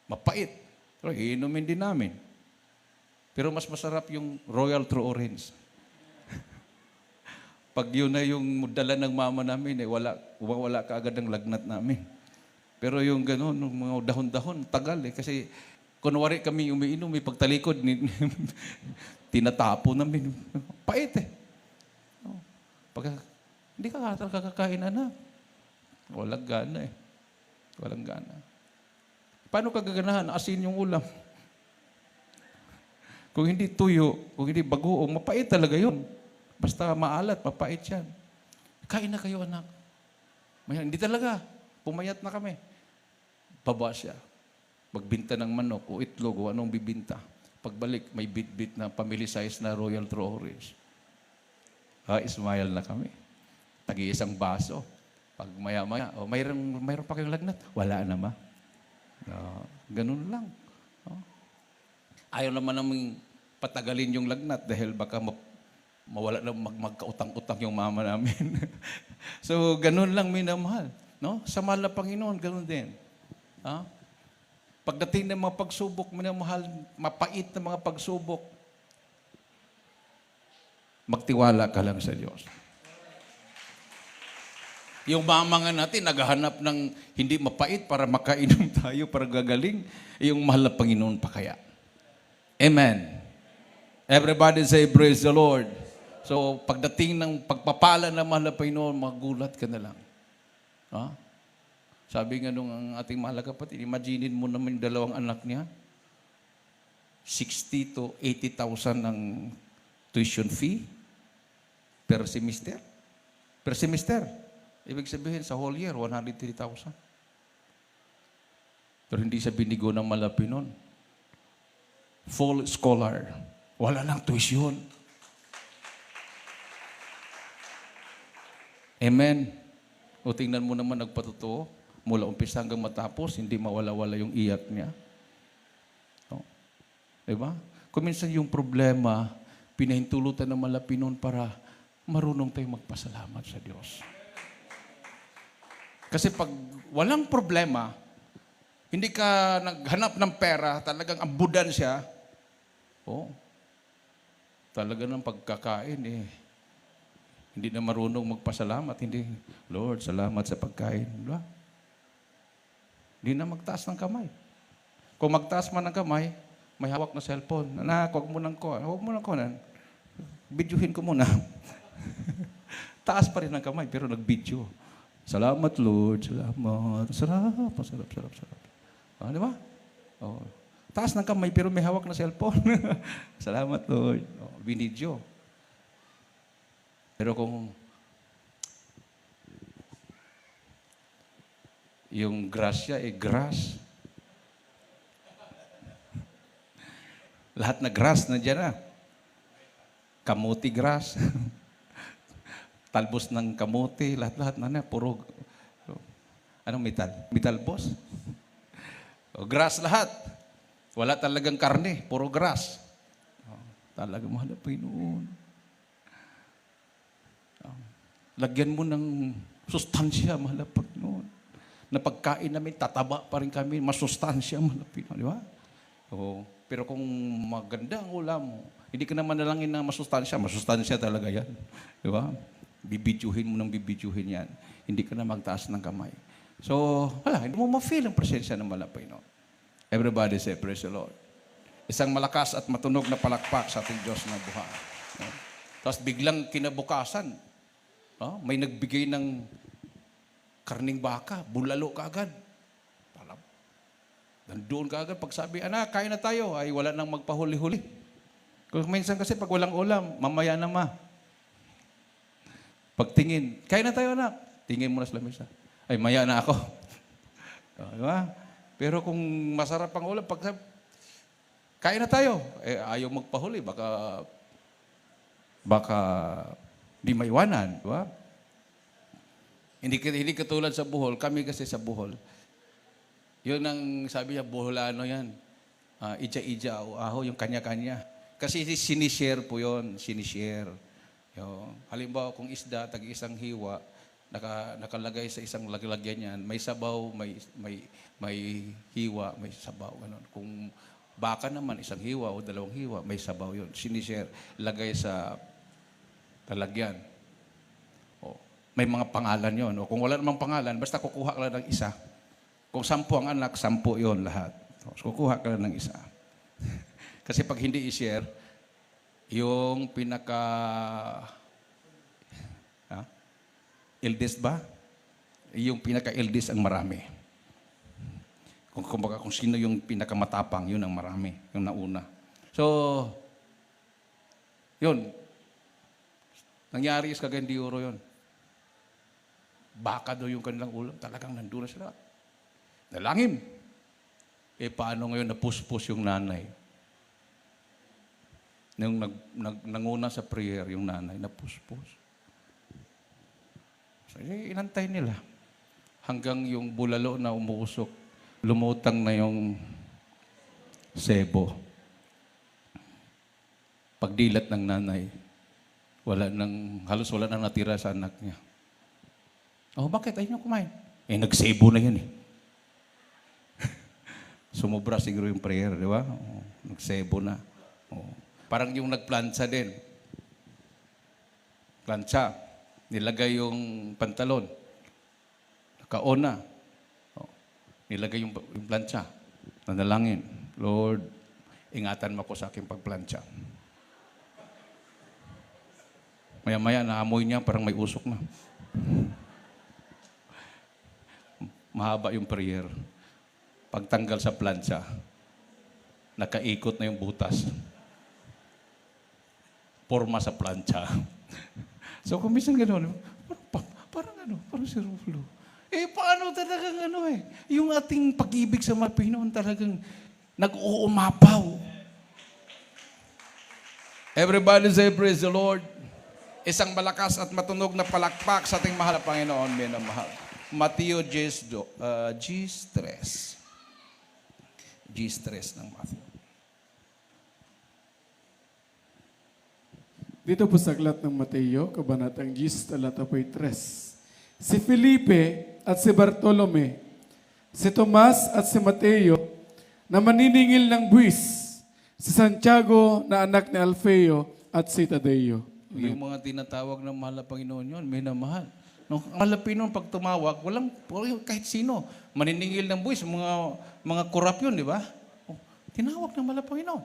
Mapait. Pero iinumin din namin. Pero mas masarap yung Royal True Orange. Pag yun na yung dala ng mama namin, wala ka agad ang lagnat namin. Pero yung gano'n, mga dahon-dahon, tagal eh. Kasi kunwari kami umiinom, may pagtalikod, tinatapo namin. Pait eh. Hindi ka talaga kakain, anak. Walang gana eh. Walang gana. Paano ka gaganahan? Asin yung ulam. Kung hindi tuyo, kung hindi bagoong, mapait talaga yun. Basta maalat, mapait yan. Kain na kayo, anak. Hindi talaga. Pumayat na kami. Baba siya. Magbinta ng manok o itlog o anong bibinta. Pagbalik, may bit-bit na family size na Royal True Orange. Smile na kami. Tagi-isang baso. Pag maya-maya, mayroon pa kayong lagnat. Wala na ma. Ganun lang. Ayaw naman namang patagalin yung lagnat dahil baka mawala na magkautang-utang yung mama namin. So, ganun lang minamahal. No? Sa mahal na Panginoon, ganun din. Pagdating ng mga pagsubok, minamahal, mapait na mga pagsubok, magtiwala ka lang sa Diyos. Yung mama nga natin, naghahanap ng hindi mapait para makainom tayo, para gagaling. Yung mahal na Panginoon pa kaya. Amen. Everybody say, praise the Lord. So, pagdating ng pagpapala ng mahal na Panginoon, magulat ka na lang. Ha? Sabi nga nung ang ating mahal na kapatid, imaginein mo naman yung dalawang anak niya, 60 to 80,000 ang tuition fee per semester. Per semester. Ibig sabihin, sa whole year, 130,000. Pero hindi siya binigo ng malapi nun. Full scholar. Wala nang tuition. Amen. O tingnan mo naman nagpatotoo, mula umpisa hanggang matapos, hindi mawala-wala yung iyak niya. No? Diba? Kung minsan yung problema, pinahintulutan ng malapi nun para marunong tayong magpasalamat sa Diyos. Kasi pag walang problema, hindi ka naghanap ng pera, talagang ambudan siya, talaga ng pagkakain hindi na marunong magpasalamat. Hindi, Lord, salamat sa pagkain. Diba? Hindi na magtaas ng kamay. Kung magtaas man ng kamay, may hawak na cellphone. Anak, huwag mo nang kunan. Videohin ko muna. Taas pa rin ang kamay, pero nag-video. Salamat, Lord. Salamat. Sarap. Di ba? Taas ng kamay, pero may hawak na cellphone. Salamat, Lord. Binidyo. Pero kung yung grasya, grass. Lahat na grass nandiyan na. Kamuti grass. Talbos ng kamuti, lahat na puro, anong metal? Metal boss? Grass lahat. Wala talagang karne, puro grass. Talaga mahal na Panginoon. Lagyan mo ng sustansya, mahal na Panginoon. Na pagkain namin, tataba pa rin kami, masustansya, mahal na Panginoon. Di ba? Pero kung maganda ang ulam mo, hindi ka naman nalangin na masustansya talaga yan. Di ba? Bibidyohin mo ng bibidyohin yan. Hindi ka na magtaas ng kamay. So, hindi mo ma-feel ang presensya ng mahal na Panginoon. Everybody say, praise the Lord. Isang malakas at matunog na palakpak sa ating Diyos na buhay. Tapos biglang kinabukasan, may nagbigay ng karning baka, bulalo ka agad. Nandoon ka agad. Pag sabi, anak, kain na tayo, ay wala nang magpahuli-huli. Kung minsan kasi pag walang ulam, mamaya na ma. Pagtingin, kain na tayo anak. Tingin mo na sa lamesa. Ay, maya na ako. Diba? Pero kung masarap ang ulam, pag sabi, kain na tayo. Ayaw magpahuli. Baka di maiwanan. Diba? Hindi katulad sa Bohol. Kami kasi sa Bohol. Yun ang sabi niya, Boholano yan. Ija-ija, aho, yung kanya-kanya. Kasi sinishare po yun. Sinishare. Halimbawa, kung isda, tag-isang hiwa, nakalagay sa isang lagyan yan, may sabaw, may hiwa, may sabaw. Ganun. Kung baka naman, isang hiwa o dalawang hiwa, may sabaw yun. Sinishare. Lagay sa talagyan. May mga pangalan yon. O kung wala namang pangalan, basta kukuha ka lang ng isa. Kung 10 ang anak, 10 yon lahat. So, kukuha ka lang ng isa. Kasi pag hindi i-share, yung eldest ba? Yung pinaka-eldest ang marami. Kung sino yung pinakamatapang, yun ang marami. Yung nauna. So, yun. Nangyari sa Cagayan yun. Baka daw yung kanilang ulam, talagang nandun na sila. Nalangin. Paano ngayon napuspos yung nanay? Nung nanguna sa prayer, yung nanay napuspos. So, inantay nila. Hanggang yung bulalo na umuusok, lumutang na yung sebo. Pagdilat ng nanay, halos wala nang natira sa anak niya. Bakit? Ayun yung kumain. Nagsebo na yan Sumubra siguro yung prayer, di ba? Nagsebo na. Parang yung nagplancha din. Plancha. Nilagay yung pantalon. Nakaona. Nilagay yung plancha. Nanalangin. Lord, ingatan mo ko sa aking pagplancha. Maya-maya, naamoy niya, parang may usok na. Mahaba yung prayer. Pagtanggal sa plancha, nakaikot na yung butas. Porma sa plancha. So, kung minsan gano'n, parang si Rulo. Paano talagang yung ating pag-ibig sa mga Pinoon talagang nag-uumapaw. Everybody say, praise the Lord. Isang malakas at matunog na palakpak sa ating mahal na Panginoon, minamahal. Mateo G3 ng Matthew. Dito po sa aklat ng Mateo, kabanatang 10, talata po'y 3. Si Felipe at si Bartolome, si Tomas at si Mateo, na maniningil ng buwis, si Santiago na anak ni Alfeo at si Tadeo. Yung mga tinatawag ng mahal na Panginoon yun, minamahal. Nung mahal na Panginoon, pag tumawag, walang kahit sino. Maniningil ng buwis, mga korap yun, di ba? Tinawag ng mahal na Panginoon.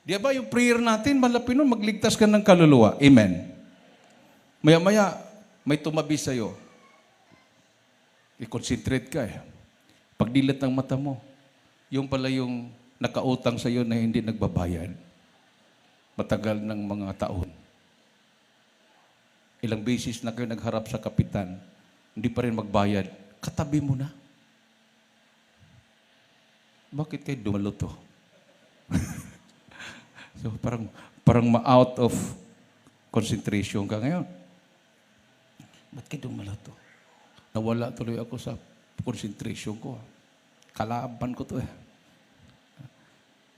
Di ba yung prayer natin, mahal na Panginoon, magligtas ka ng kaluluwa. Amen. Maya-maya, may tumabi sa'yo. I-concentrate ka Pagdilat ng mata mo, yung pala yung nakautang sa'yo na hindi nagbabayad. Matagal ng mga taon. Ilang beses na kayo nagharap sa kapitan, hindi pa rin magbayad. Katabi mo na. Bakit kayo dumalo to? So parang ma-out of concentration ka ngayon. Ba't kayo dumalo to? Nawala tuloy ako sa concentration ko. Kalaban ko to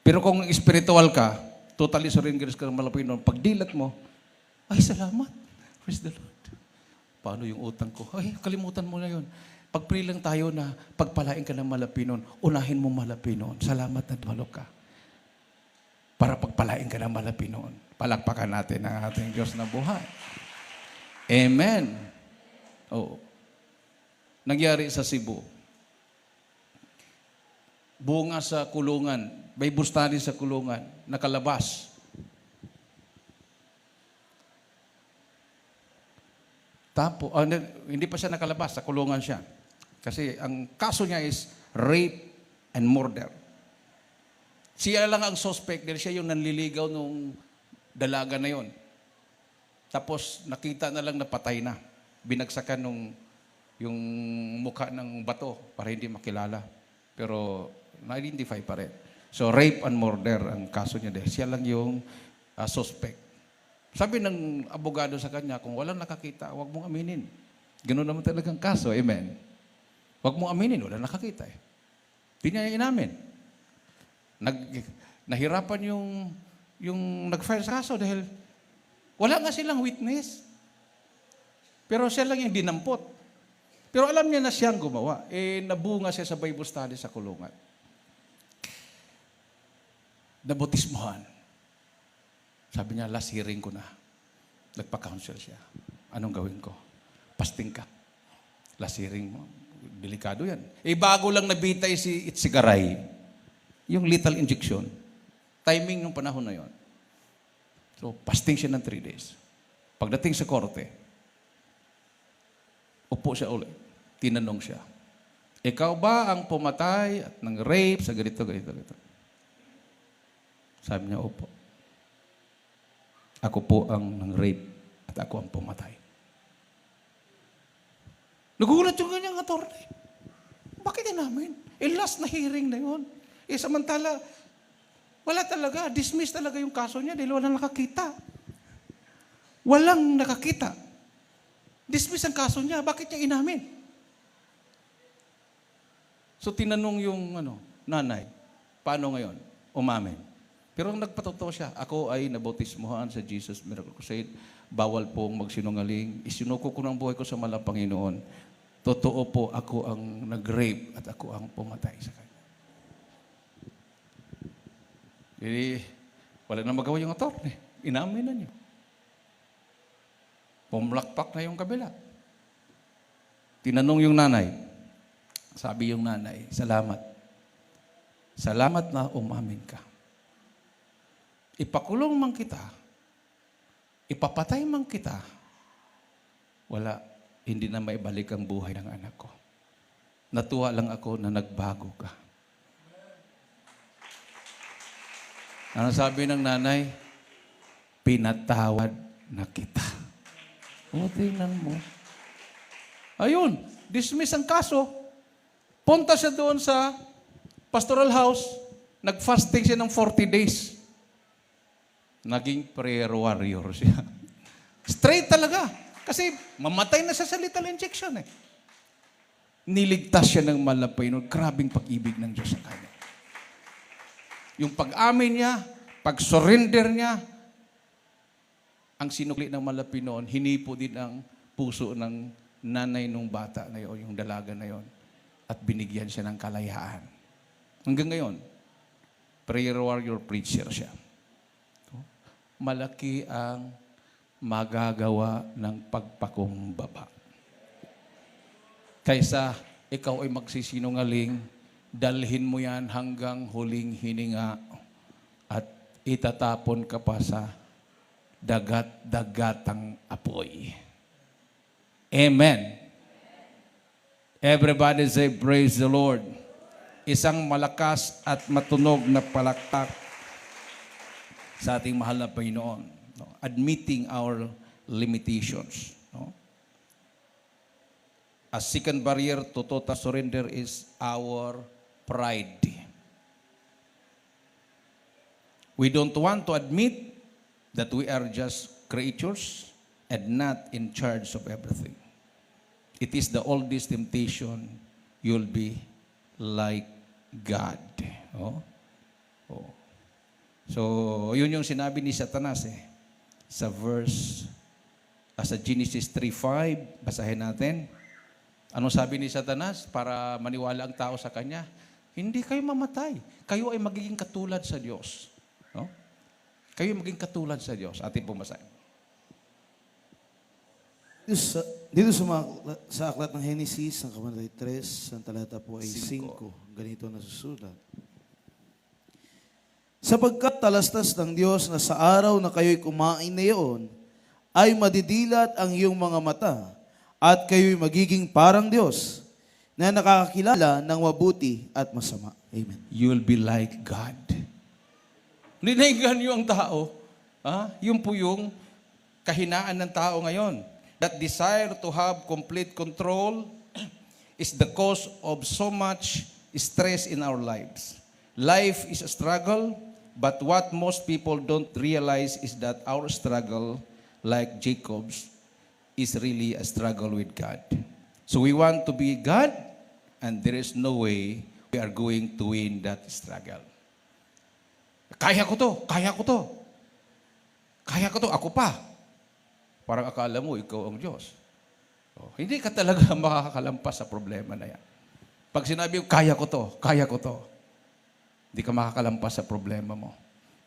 Pero kung spiritual ka, totally surrender ka ng Panginoon, pagdilat mo, ay salamat. Praise the Lord. Paano yung utang ko? Ay, kalimutan mo na yun. Pag-pray lang tayo na pagpalain ka ng Panginoon, unahin mo Panginoon. Salamat na dumalo ka. Para pagpalain ka ng Panginoon. Palakpakan natin ang ating Diyos na buhay. Amen. Oo. Nangyari sa Cebu. Bunga sa kulungan. May bustani sa kulungan. Nakalabas. Hindi pa siya nakalabas. Sa kulungan siya. Kasi ang kaso niya is rape and murder. Siya lang ang suspect dahil siya yung nanliligaw nung dalaga na yon. Tapos nakita na lang na patay na. Binagsakan yung mukha ng bato para hindi makilala. Pero na-identify pa rin. So rape and murder ang kaso niya dahil siya lang yung suspect. Sabi ng abogado sa kanya, kung walang nakakita, huwag mong aminin. Ganoon naman talagang kaso. Amen. Huwag mong aminin, walang nakakita Hindi niya inamin. Nahirapan yung nag-file sa kaso dahil wala nga silang witness. Pero siya lang yung dinampot. Pero alam niya na siyang gumawa. Nabunga siya sa Bible study sa kulungan. Nabotismohan. Sabi niya, last hearing ko na. Nagpa-counsel siya. Anong gawin ko? Pasting ka. Last hearing mo. Delikado yan. Bago lang nabitay si Itzigaray. Yung lethal injection. Timing ng panahon na yon. So, pasting siya ng 3 days. Pagdating sa korte, upo siya ulit. Tinanong siya, ikaw ba ang pumatay at ng rape sa ganito. Sabi niya, opo. Ako po ang ng rape at ako ang pumatay. Nagulat yung kanyang attorney. Bakit namin? Last na hearing na yun. Samantala, wala talaga. Dismiss talaga yung kaso niya dahil walang nakakita. Walang nakakita. Dismiss ang kaso niya. Bakit niya inamin? So tinanong yung nanay, paano ngayon? Umamin. Pero nagpatotoo siya, ako ay nabautismohan sa Jesus Miracle Crusade. Bawal pong magsinungaling. Isinuko ko ng buhay ko sa malang Panginoon. Totoo po ako ang nag-rape at ako ang pumatay sa kanya. Jadi, wala na magawa yung attorney. Inamin na niya. Pumlakpak na yung kabila. Tinanong yung nanay. Sabi yung nanay, salamat. Salamat na umamin ka. ipakulong man kita, ipapatay man kita, wala, hindi na maibalik ang buhay ng anak ko. Natuwa lang ako na nagbago ka. Ano sabi ng nanay? Pinatawad na kita. O, tingnan mo. Ayun, dismiss ang kaso. Punta siya doon sa pastoral house. Nag-fasting siya ng 40 days. Naging prayer warrior siya. Straight talaga. Kasi mamatay na sa lethal injection eh. Niligtas siya ng malapay. Grabing pag-ibig ng Diyos sa kanya. Yung pag-amin niya, pag-surrender niya, ang sinukli ng malapi noon, hinipo din ang puso ng nanay nung bata na yun, yung dalaga na yun. At binigyan siya ng kalayaan. Hanggang ngayon, prayer warrior preacher siya. Malaki ang magagawa ng pagpakumbaba. Kaysa ikaw ay magsisinungaling, dalhin mo yan hanggang huling hininga at itatapon ka pa sa dagat-dagatang apoy. Amen. Everybody say, praise the Lord. Isang malakas at matunog na palakpak sa ating mahal na Panginoon. No? Admitting our limitations. No? A second barrier to total surrender is our pride. We don't want to admit that we are just creatures and not in charge of everything. It is the oldest temptation. You'll be like God. Oh? Oh. So, yun yung sinabi ni Satanas sa verse, sa Genesis 3:5, basahin natin. Ano sabi ni Satanas para maniwala ang tao sa kanya? Hindi kayo mamatay. Kayo ay magiging katulad sa Diyos. No? Kayo ay magiging katulad sa Diyos. Ating pumasahin. Dito sa aklat ng Genesis, ang kabanata 3, ang talata po ay 5. Ganito nasusulat. Sapagkat talastas ng Diyos na sa araw na kayo'y kumain na iyon, ay madidilat ang iyong mga mata, at kayo'y magiging parang Diyos, na nakakakilala ng mabuti at masama. Amen. You'll be like God. Ninaingan niyo ang tao. Yun po yung kahinaan ng tao ngayon. That desire to have complete control is the cause of so much stress in our lives. Life is a struggle, but what most people don't realize is that our struggle, like Jacob's, is really a struggle with God. So we want to be God, and there is no way we are going to win that struggle. Kaya ko to, kaya ko to. Kaya ko to, ako pa. Parang akala mo, ikaw ang Diyos. Hindi ka talaga makakalampas sa problema na yan. Pag sinabi mo, kaya ko to, hindi ka makakalampas sa problema mo.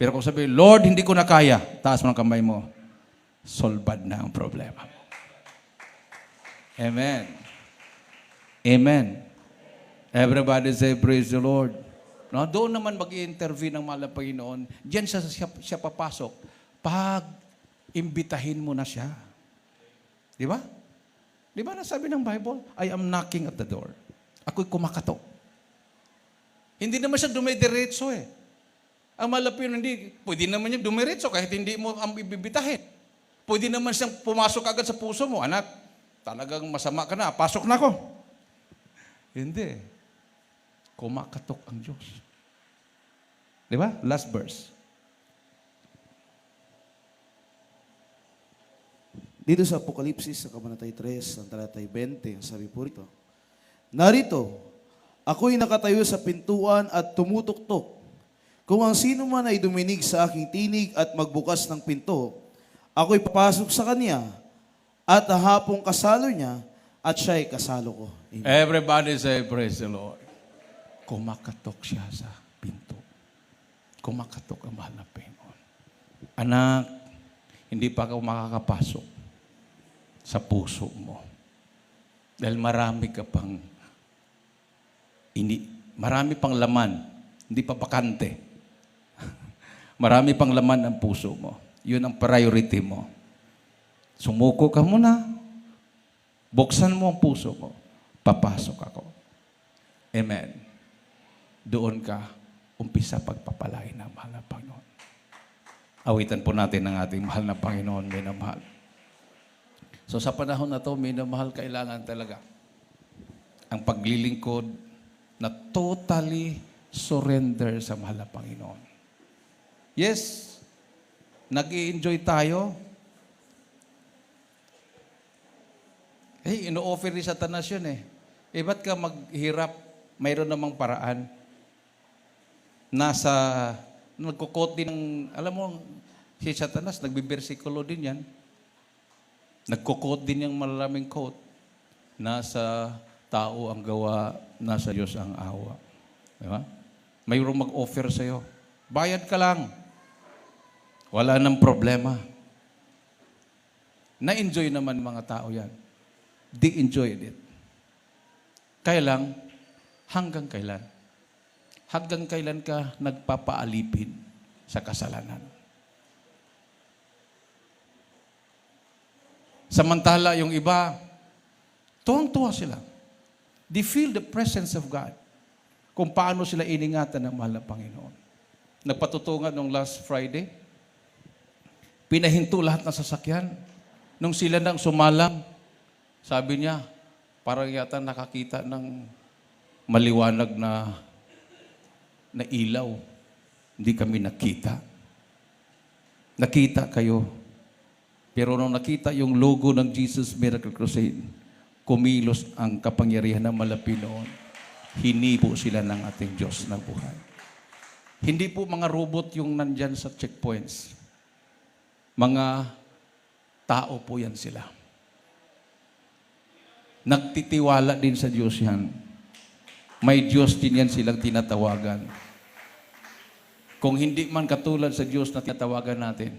Pero kung sabi, Lord, hindi ko na kaya, taas mo ang kamay mo, solbad na ang problema mo. Amen. Amen. Everybody say, praise the Lord. No, doon naman mag-i-intervene ng mahal na Panginoon. Diyan siya papasok. Pag imbitahin mo na siya. Di ba? Di ba nasabi ng Bible? I am knocking at the door. Ako'y kumakatok. Hindi naman siya dumidiretso eh. Ang malapit hindi, pwede naman niya dumiretso kahit hindi mo ang ibibitahin. Pwede naman siyang pumasok agad sa puso mo. Anak, talagang masama ka na. Pasok na ako. Hindi. Kumakatok ang Diyos. Di ba? Last verse. Dito sa Apokalipsis, sa kabanatay 3, ang talatay 20, ang sabi po rito, narito, ako'y nakatayo sa pintuan at tumutuktok. Kung ang sino man ay duminig sa aking tinig at magbukas ng pinto, ako'y papasok sa kanya at hahapong kasalo niya at siya'y kasalo ko. Amen. Everybody say, praise the Lord. Kumakatok siya sa pinto. Kumakatok ang mahal na Panginoon. Anak, hindi pa ka makakapasok sa puso mo. Dahil marami pang laman, hindi pa bakante. Marami pang laman ang puso mo. Yun ang priority mo. Sumuko ka muna. Buksan mo ang puso mo. Papasok ako. Amen. Doon ka umpisa pagpapalain ng mahal na Panginoon. Awitan po natin ang ating mahal na Panginoon, minamahal. So sa panahon na to, minamahal, kailangan talaga ang paglilingkod na totally surrender sa mahal na Panginoon. Yes, nag-i-enjoy tayo. Ino-offer ni Satanas yun eh. Ba't ka maghirap? Mayroon namang paraan. Nagkukot din ng, alam mo, si Satanas, nagbibersikulo din yan. Nagkukot din yung malalaming quote. Nasa tao ang gawa, nasa Diyos ang awa. Diba? Mayroong mag-offer sa'yo. Bayad ka lang. Wala nang problema. Na-enjoy naman mga tao yan. They enjoyed it. Kaya lang, hanggang kailan? Hanggang kailan ka nagpapaalipin sa kasalanan? Samantala, yung iba, tuwang-tuwa sila. They feel the presence of God. Kung paano sila iningatan ng mahal na Panginoon. Nagpatutungan nung last Friday, pinahinto lahat ng sasakyan. Nung sila nang sumalang, sabi niya, parang yata nakakita ng maliwanag na ilaw. Hindi kami nakita. Nakita kayo. Pero nung nakita yung logo ng Jesus Miracle Crusade, kumilos ang kapangyarihan ng malapinoon. Hinipo sila ng ating Diyos na buhay. Hindi po mga robot yung nandyan sa checkpoints. Mga tao po yan sila. Nagtitiwala din sa Diyos yan. May Diyos din yan silang tinatawagan. Kung hindi man katulad sa Diyos na tinatawagan natin,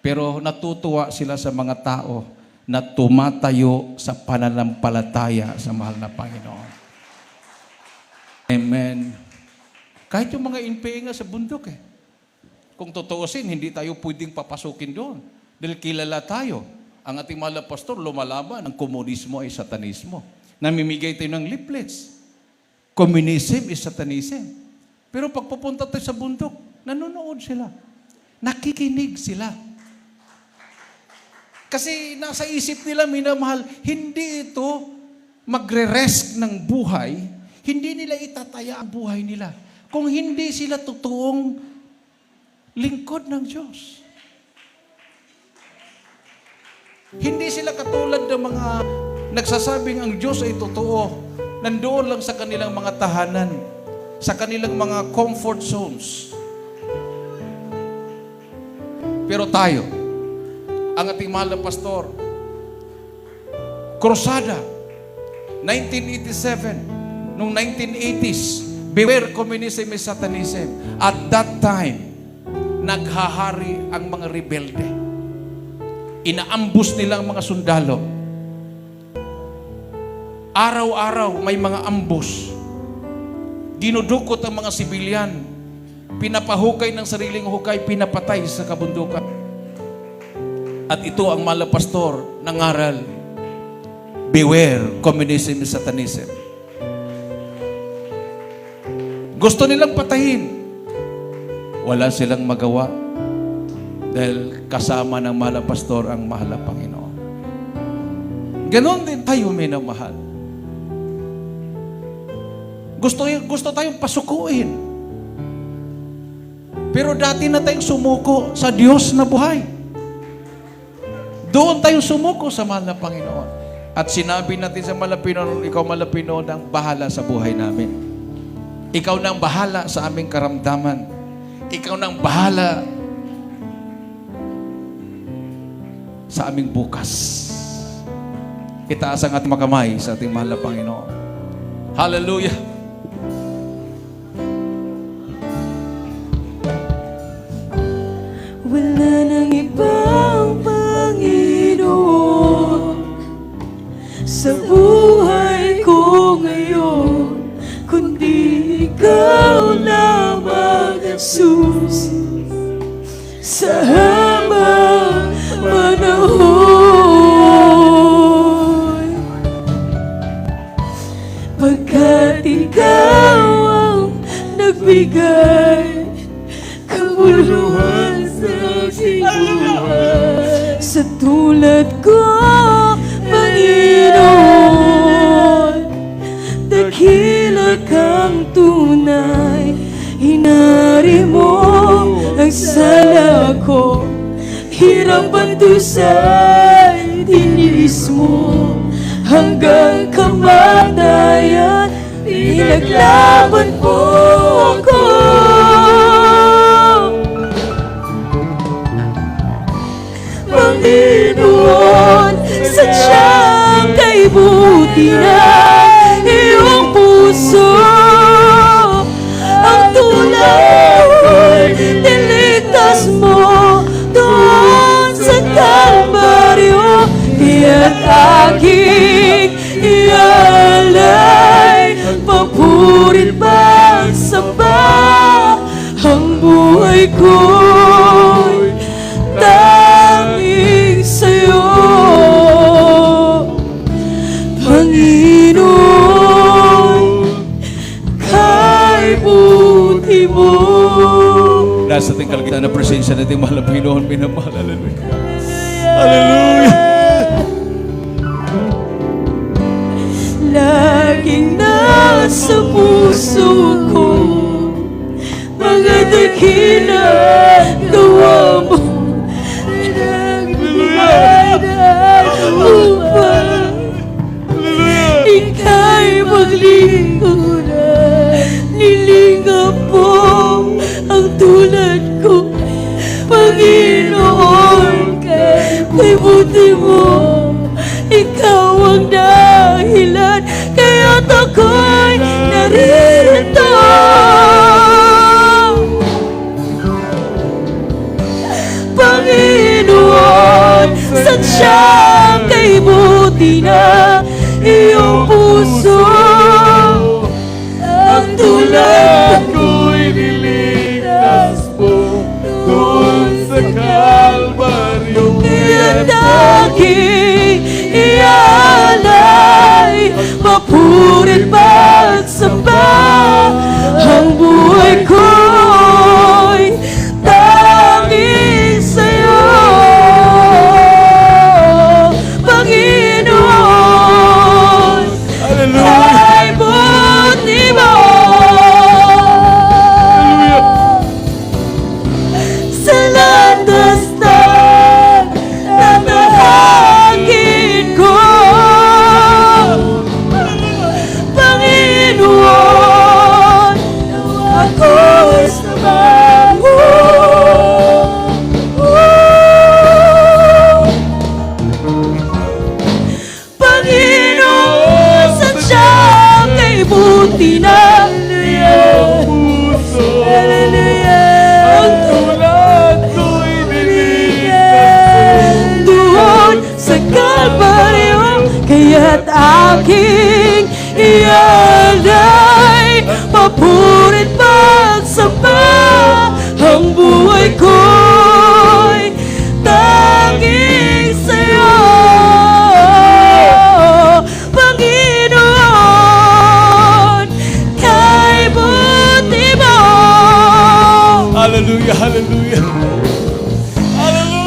pero natutuwa sila sa mga tao na tumatayo sa pananampalataya sa mahal na Panginoon. Amen. Kahit yung mga NPA nga sa bundok eh. Kung totoosin, hindi tayo pwedeng papasukin doon. Dahil kilala tayo. Ang ating mahal na pastor, lumalaban. Ang komunismo ay satanismo. Namimigay tayo ng leaflets. Communism is satanism. Pero pag pupunta tayo sa bundok, nanonood sila. Nakikinig sila. Kasi nasa isip nila, minamahal, hindi ito magre-rest ng buhay, hindi nila itataya ang buhay nila. Kung hindi sila totoong lingkod ng Diyos. Hindi sila katulad ng mga nagsasabing ang Diyos ay totoo. Nandoon lang sa kanilang mga tahanan, sa kanilang mga comfort zones. Pero tayo, ang ating mahal na pastor, Krusada, 1987, noong 1980s, beware communism and satanism. At that time, naghahari ang mga rebelde. Inaambus nila ang mga sundalo. Araw-araw may mga ambus. Dinudukot ang mga sibilyan. Pinapahukay ng sariling hukay, pinapatay sa kabundukan. At ito ang mahal na pastor nangaral. Beware communism and satanism. Gusto nilang patayin. Wala silang magawa. Dahil kasama ng mahal na pastor ang mahal na Panginoon. Ganon din tayo, minamahal. Gusto tayong pasukuin. Pero dati na tayong sumuko sa Diyos na buhay. Doon tayong sumuko sa mahal na Panginoon. At sinabi natin sa mahal na Panginoon, ikaw mahal na Panginoon ang bahala sa buhay namin. Ikaw na ang bahala sa aming karamdaman. Ikaw na ang bahala sa aming bukas. Itaas ang ating mga kamay sa ating mahal na Panginoon. Hallelujah! Wala nang ibang Panginoon sa buhay ko ngayon, kundi Ikaw lamang ang susi. sa habang panahon. Pagkat ikaw ang nagbigay kabuluhan sa aking buhay. Sa tulad ko, Panginoon, dakila kang tunay. Hinari mo ang sala ko, hirap at dusay, tiniis mo hanggang kamatayan. Pinaglaban mo ako. Panginoon, sadyang kay buti na iyong puso. Ang tulad ko'y niligtas mo doon sa Kalbaryo. Kaya't aking ialay, papurit pagsamba. Ang buhay ko'y tanging sa'yo, Panginoon, kay buti mo. Nasa ating kalagitnaan na presensya natin, mahal na Panginoon, minamahal. Hallelujah. Hallelujah. Laging nasa puso ko mga dakila gawa mo. Nagbibiyanan upang ika'y maglingkuran. Nilingap mo ang tulad ko, Panginoon, kay buti mo. Ikaw ang dahilan, kaya't ako'y naririto. Panginoon, sadyang kay buti na iyong puso. Ang tulad ko'y niligtas mo doon sa Kalbaryo. Kaya't aking ialay, mapurit pagsamba. Ang buhay ko'y tanging sa'yo, Panginoon. Kay buti mo. Sa landas ng tatahagin ko, Panginoon, ako'y sama mo. Panginoon, sadyang kay buti na iyong puso. Ang tulad ko'y niligtas doon sa Kalbaryo. Kaya't aking ialay, papurit pagsamba. Ang buhay ko'y tanging sa'yo, Panginoon, kay buti mo. Hallelujah, hallelujah.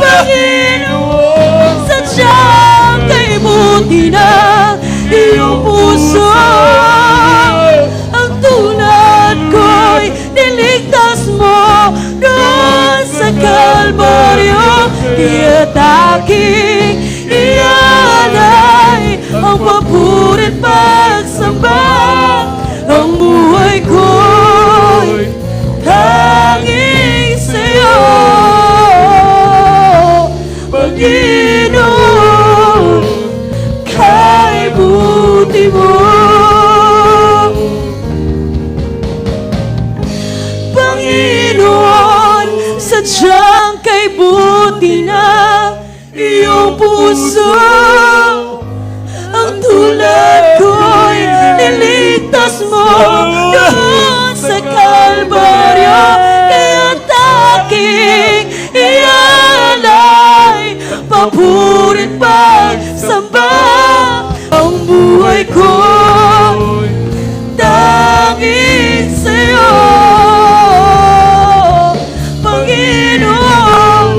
Panginoon, sadyang kay buti na iyong puso. Ang tulad ko'y niligtas mo doon sa Kalbaryo. Kaya't aking ialay, ang papurit pagsamba. Ang buhay ko'y tanging sa'yo, Panginoon, kay buti mo. Panginoon, sadyang kay buti na iyong puso. Ang tulad ko'y niligtas mo doon sa Kalbaryo. Kaya't aking buhay ko'y tanging sa'yo, Panginoon,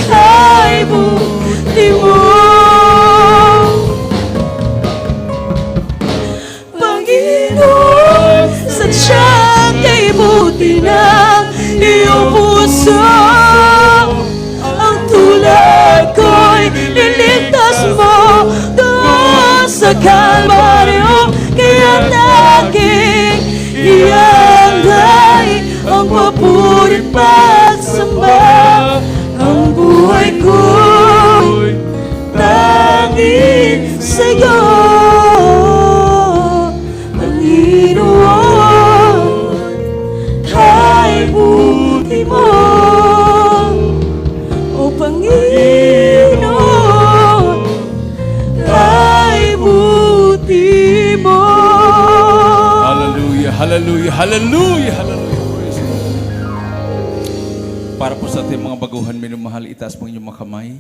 kay buti mo. Panginoon, sadyang kay buti ng iyong puso, ang tulad ko'y niligtas mo doon sa Kalbaryo. Kaya naging ialay ang papurit pagsamba, ang buhay ko'y tanging sa'yo, Panginoon, kay buti mo. O Panginoon, kay buti mo. Hallelujah, hallelujah, hallelujah, hallelujah. Praise the Lord. Para po sa ating mga baguhan, minumahal, itaas po inyong mga kamay.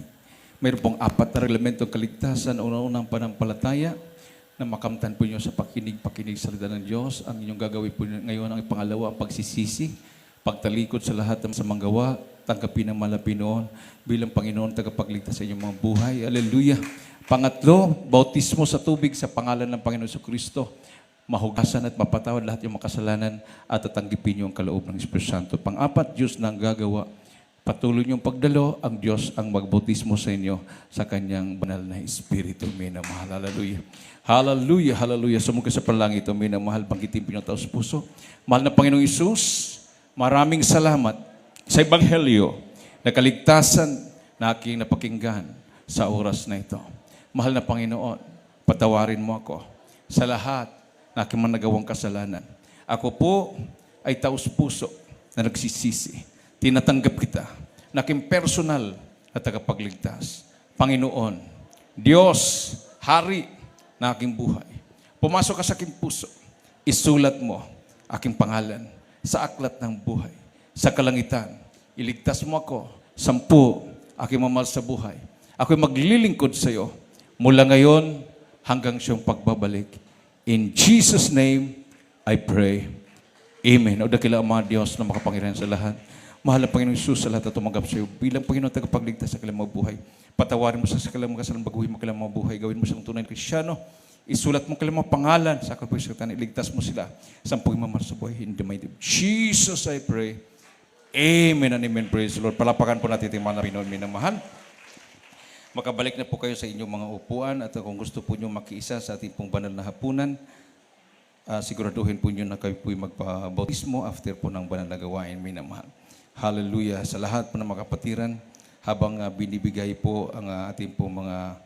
Mayroon pong 4 na reglamentong kaligtasan. Una-unang panampalataya na makamtan po nyo sa pakinig salita ng Diyos. Ang inyong gagawin po ngayon ang pangalawa, ang pagsisisi, pagtalikod sa lahat ng sa manggawa, tanggapin ang malapinoon bilang Panginoon tagapagligtas sa inyong mga buhay. Hallelujah. Pangatlo, bautismo sa tubig sa pangalan ng Panginoon Jesucristo. Mahugasan at mapatawad lahat yung makasalanan at tatanggipin niyo ang kaloob ng Espiritu Santo. Pang-apat, Diyos na ang gagawa. Patuloy niyong pagdalo, ang Diyos ang magbautismo sa inyo sa Kanyang banal na Espiritu. Minamahal. Hallelujah. Hallelujah, hallelujah. Sumugod sa palangit, minamahal, banggitin pinong taos puso. Mahal na Panginoong Isus, maraming salamat sa Ebanghelyo na kaligtasan na aking napakinggan sa oras na ito. Mahal na Panginoon, patawarin mo ako sa lahat na aking managawang kasalanan. Ako po ay taos puso na nagsisisi. Tinatanggap kita na aking personal na tagapagligtas. Panginoon, Diyos, Hari na aking buhay. Pumasok ka sa aking puso. Isulat mo aking pangalan sa aklat ng buhay. Sa kalangitan, iligtas mo ako. 10, aking mamahal sa buhay. Ako'y maglilingkod sa iyo mula ngayon hanggang siyang pagbabalik. In Jesus' name, I pray. Amen. O dakila ang mga Diyos na makapangyarihan sa lahat. Mahal na Panginoong Isus, sa lahat na tumanggap sa iyo bilang Panginoon tagapagligtas sa kanilang mga buhay. Patawarin mo sa kanilang mga kasalanan, baguhin mo kanilang mga buhay. Gawin mo silang tunay na Kristiyano. Isulat mo kanilang mga pangalan sa kapagkatan. Iligtas mo sila sa pagmamahal sa buhay. In the mighty name of Jesus, I pray. Amen and amen. Praise the Lord. Palapakan po natin yung mga Pinoon minamahal. Makabalik na po kayo sa inyong mga upuan at kung gusto po nyo makiisa sa ating pong banal na hapunan, siguraduhin po nyo na kayo po'y magpabautismo after po ng banal na gawain, minamahal. Hallelujah. Sa lahat po ng mga kapatiran, habang binibigay po ang ating po mga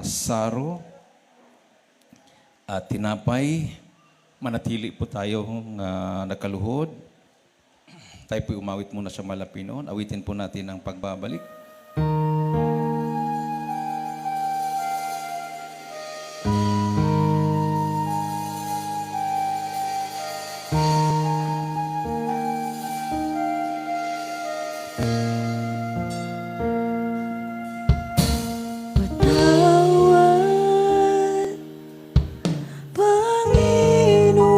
saro at tinapay, manatili po tayo nakaluhod. Tayo po'y umawit muna sa Malapinoon. Awitin po natin ang pagbabalik. Patawad, Panginoon,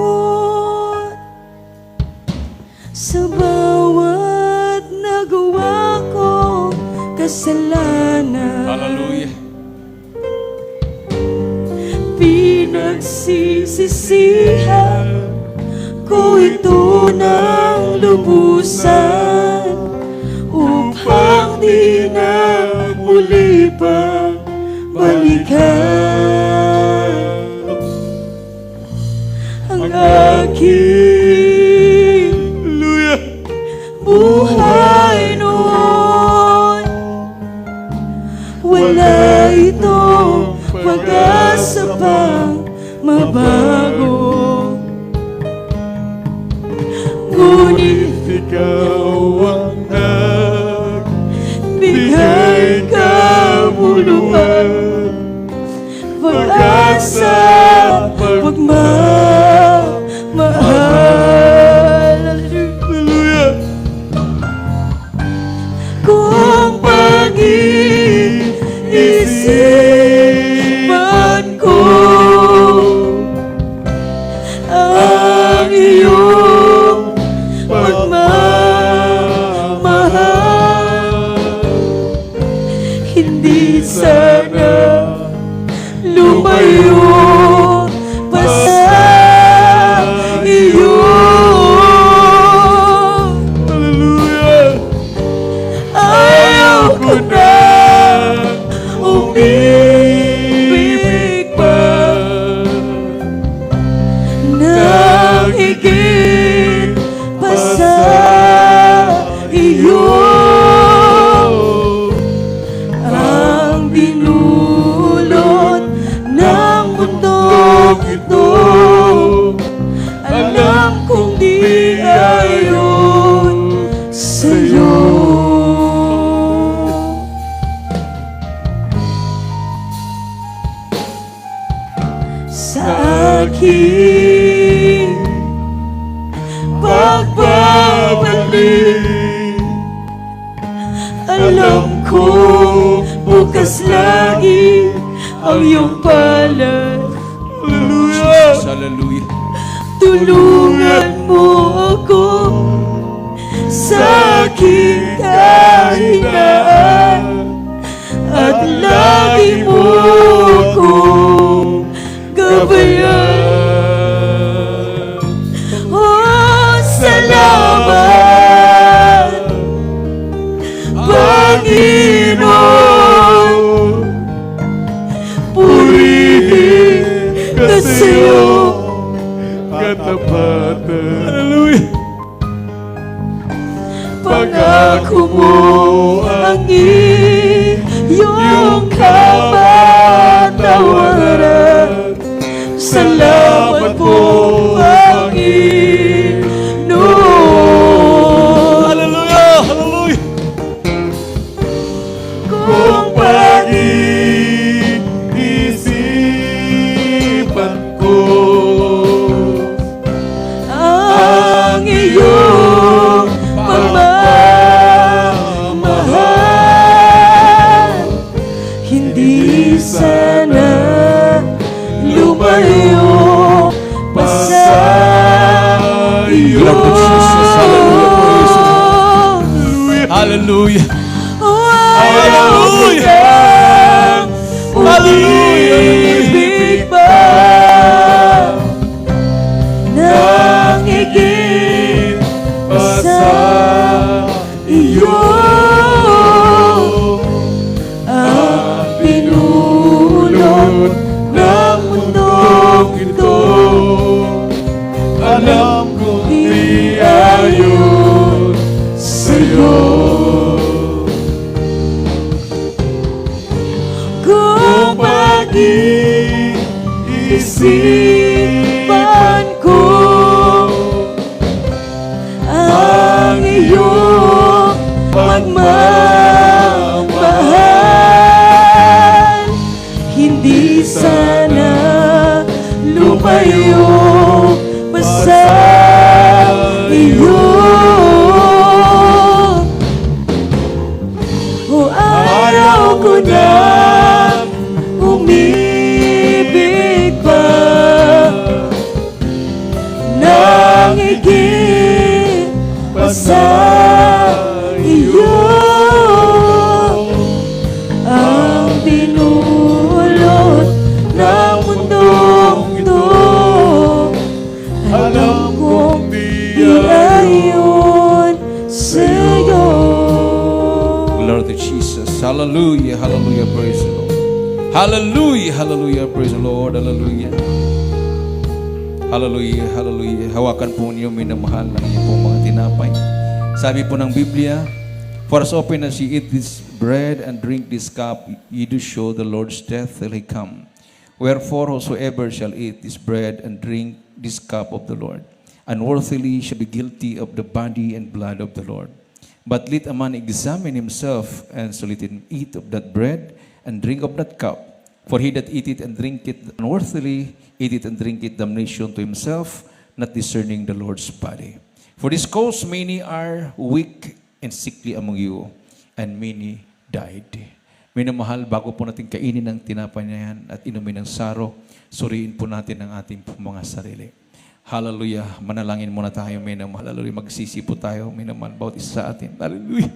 sa bawat nagawa kong kasalanan. Hallelujah. Pinagsisisihan ko ito ng lubusan upang di na muli pang balikan ang aking buhay noon. Wala itong pag-asa pang mabago, ngunit Ikaw ang bigay kabuluhan, pag-asa, pagmamahal. Hallelujah. Kung pag-iisipan lumayo pa sa iyo. Hallelujah! Ayaw ko na umibig pa nang higit pa sa iyo. Ang binulot ng mundong ito, alam kong di ayon sa'yo. Sa aking pagbabalik, alam ko bukas lagi ang iyong palad. Jesus, hallelujah. Tulungan mo ako sa aking kahinaan at lagi mo akong gabayan. Oh, salamat, Panginoon. Purihin ka sa'yo Katapatan. Hallelujah. pangako mo ang iyong kapatawaran. Salamat po, Panginoon. Hallelujah. Hallelujah. Kung Pag-iisipan ko ang iyong pagmamahal, hindi sana lumayo pa sa iyo. Lord Jesus, hallelujah. Hallelujah! Umibig pa nang higit pa sa iyo. Ang pinulot ng mundong ito, alam kong di ayon sa'yo. Kung pag-iisipan ko ang iyong pagmamahal, hindi sana lumayo pa sa iyo. O ayaw ko na umibig pa nang higit pa sa iyo. Ang binulot ng mundong ito, alam kong di ayon sa'yo. Lord Jesus, hallelujah, hallelujah, praise the Lord. Hallelujah, hallelujah, praise the Lord, hallelujah. Hallelujah, hallelujah. Hawakan po niyo minamahal ng inyong pong mga tinapay. Sabi po ng Biblia, for as often as ye eat this bread and drink this cup, ye do show the Lord's death till he come. Wherefore, whosoever shall eat this bread and drink this cup of the Lord, unworthily shall be guilty of the body and blood of the Lord. But let a man examine himself, and so let him eat of that bread and drink of that cup. For he that eateth and drinketh unworthily, eateth and drinketh damnation to himself, not discerning the Lord's body. For this cause many are weak and sickly among you, and many died. Minamahal, bago po natin kainin ang tinapay na yan at inumin ng saro, suriin po natin ang ating mga sarili. Hallelujah. Manalangin muna tayo, minamahal. Hallelujah. Magsisi po tayo, minamahal, bawat isa sa atin. Hallelujah.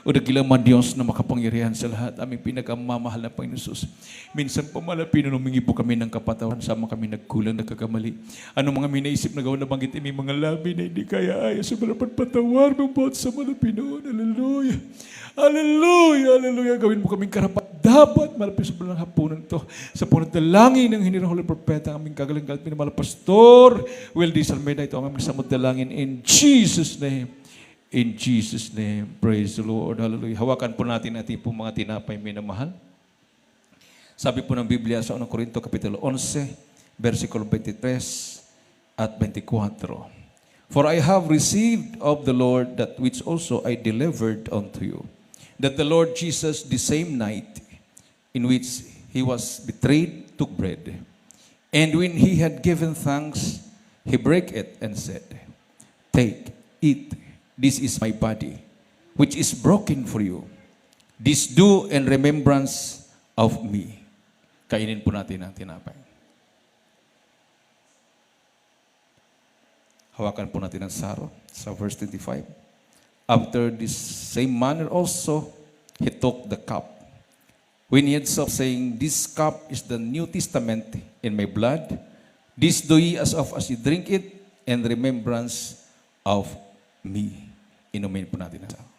O dakilang Diyos na makapangyarihan sa lahat, aming pinakamamahal na Panginoon Jesus. Minsan po malapin, humingi po kami ng kapatawan, sama kami nagkulang, nagkakamali. Ano mga minaisip na gawin na banggit, may mga labi na hindi kaya ay sa malapan patawar mo bawat sa malapin noon. Hallelujah. Hallelujah. Hallelujah. Gawin mo kaming karapat dapat malapit sa balang hapunan ito. Sa punot na langin ng hinirang Holy Propeta, aming kagalang-galat, minamahal Pastor Wildy Salmeda, ito ang aming samot na langin in Jesus' name. In Jesus' name, praise the Lord. Hallelujah. Hawakan po natin po mga tinapay, minamahal. Sabi po ng Biblia sa 1 Corinto Kapitulo 11, versikulo 23 at 24. For I have received of the Lord that which also I delivered unto you, that the Lord Jesus, the same night in which he was betrayed, took bread. And when he had given thanks, he brake it and said, Take, eat. This is my body, which is broken for you. This do in remembrance of me. Kainin po natin ang tinapay. Hawakan po natin ang saro sa verse 25. After this same manner also, he took the cup. When he had supped, saying, This cup is the New Testament in my blood. This do ye as oft as ye drink it in remembrance of me. Inumin po natin ang saro.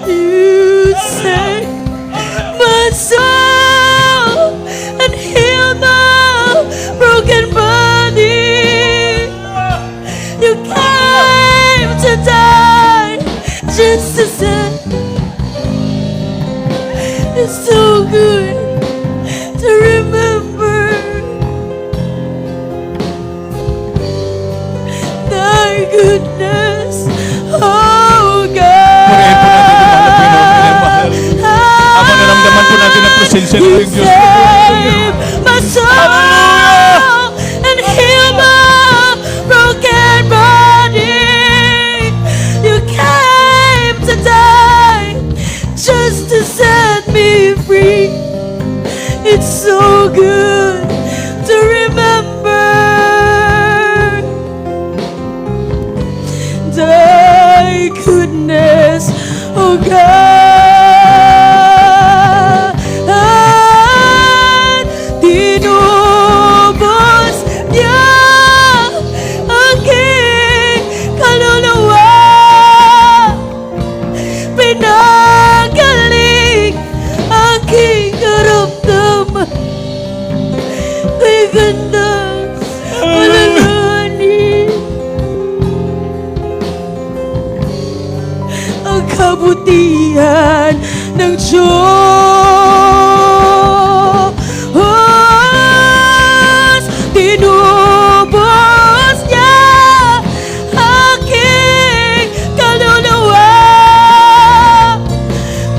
You save my soul and heal my broken body. You came to die just to say it's so good to remember thy goodness, oh God. Habang naramdaman po natin ang presensya ng You Diyos. save my soul and heal my broken body. You came to die just to set me free. It's so good to remember thy goodness, oh God. Tinubos niya aking kaluluwa, pinagaling aking karamdaman, kay gandang alalahanin ang kabutihan ng Diyos. Tinubos niya aking kaluluwa,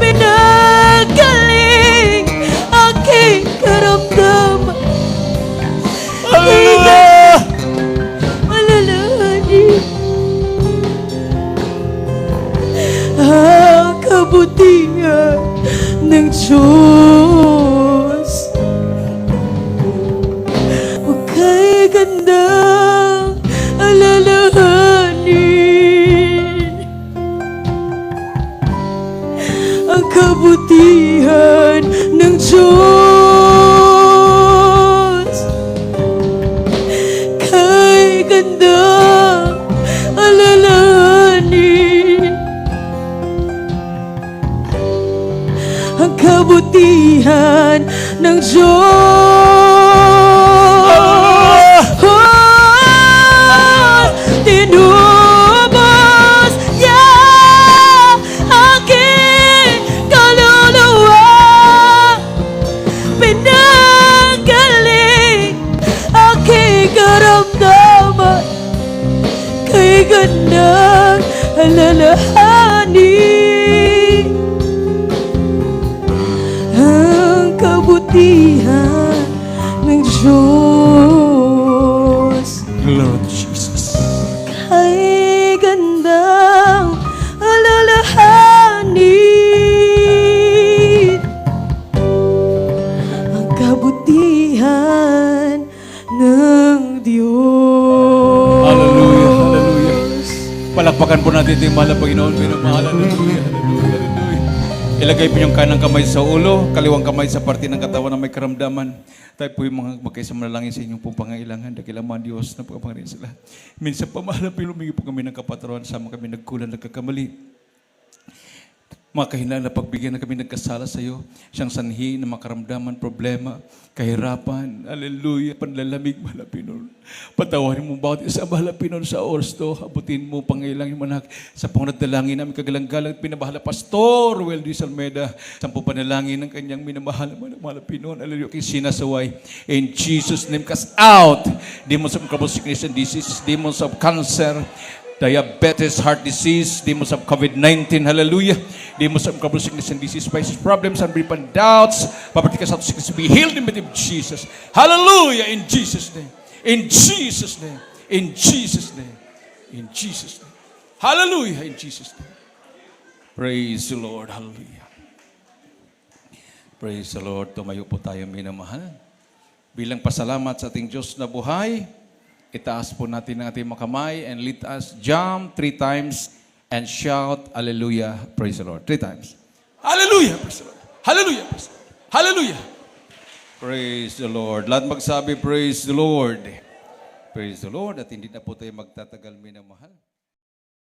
pinagaling aking karamdaman, Hallelujah! alalahanin ang kabutihan ng Diyos. Huwag kay gandang alalahanin ang kabutihan ng Diyos. Kay gandang alalahanin ang kabutihan ng Diyos. Tinubos niya aking kaluluwa, pinagaling aking karamdaman, kay gandang alalahanin ang kabutihan ng Diyos. Lord Jesus. Ay gandang alalahanin Diyos. Hallelujah, hallelujah. Palakpakan po natin ito yung mahal na Panginoon, minamahal. Hallelujah, hallelujah, hallelujah. Ilagay po yung kanang kamay sa ulo, kaliwang kamay sa parte ng katawan na may karamdaman. Tayo po yung mga magkaisama na langin sa inyong pong pangailangan. Dakilaman Diyos na pagkapangarin sila. Minsan pa mahal na pilumingi po kami ng kapataruan, sama kami nagkulang, nagkakamali. Mga kahinaan na pagbigyan na kami nagkasala sa iyo, siyang sanhi ng makaramdaman, problema, kahirapan, hallelujah, panlalamig, mahal na Pinoon. Patawarin mo bawat isa, mahal na Pinoon, sa oras to, abutin mo pangailangan manak sa panganadalangin namin kagalang-galang pinabahal na Pastor Weldy Salmeda, sa panalangin ng kanyang minamahal na mahal na Pinoon, hallelujah, kay sinasaway. In Jesus' name, cast out demons of trouble, sickness and disease, demons of cancer, diabetes, heart disease, demons of COVID-19, hallelujah, demons of trouble, sickness and disease, vices, problems, unbelief and doubts, poverty, cast out, sickness, be healed in the name of Jesus, hallelujah, in Jesus' name, in Jesus' name, in Jesus' name, in Jesus' name, hallelujah, in Jesus' name. Praise the Lord, hallelujah. Praise the Lord. Tumayo po tayo, minamahal. Bilang pasalamat sa ating Diyos na buhay, itaas po natin ang ating mga kamay and let us jump 3 times and shout, hallelujah, praise the Lord. 3 times. Hallelujah, praise the Lord. Hallelujah, praise the Lord. Hallelujah. Praise the Lord. Lahat magsabi, praise the Lord. Praise the Lord. At hindi na po tayo magtatagal, minamahal.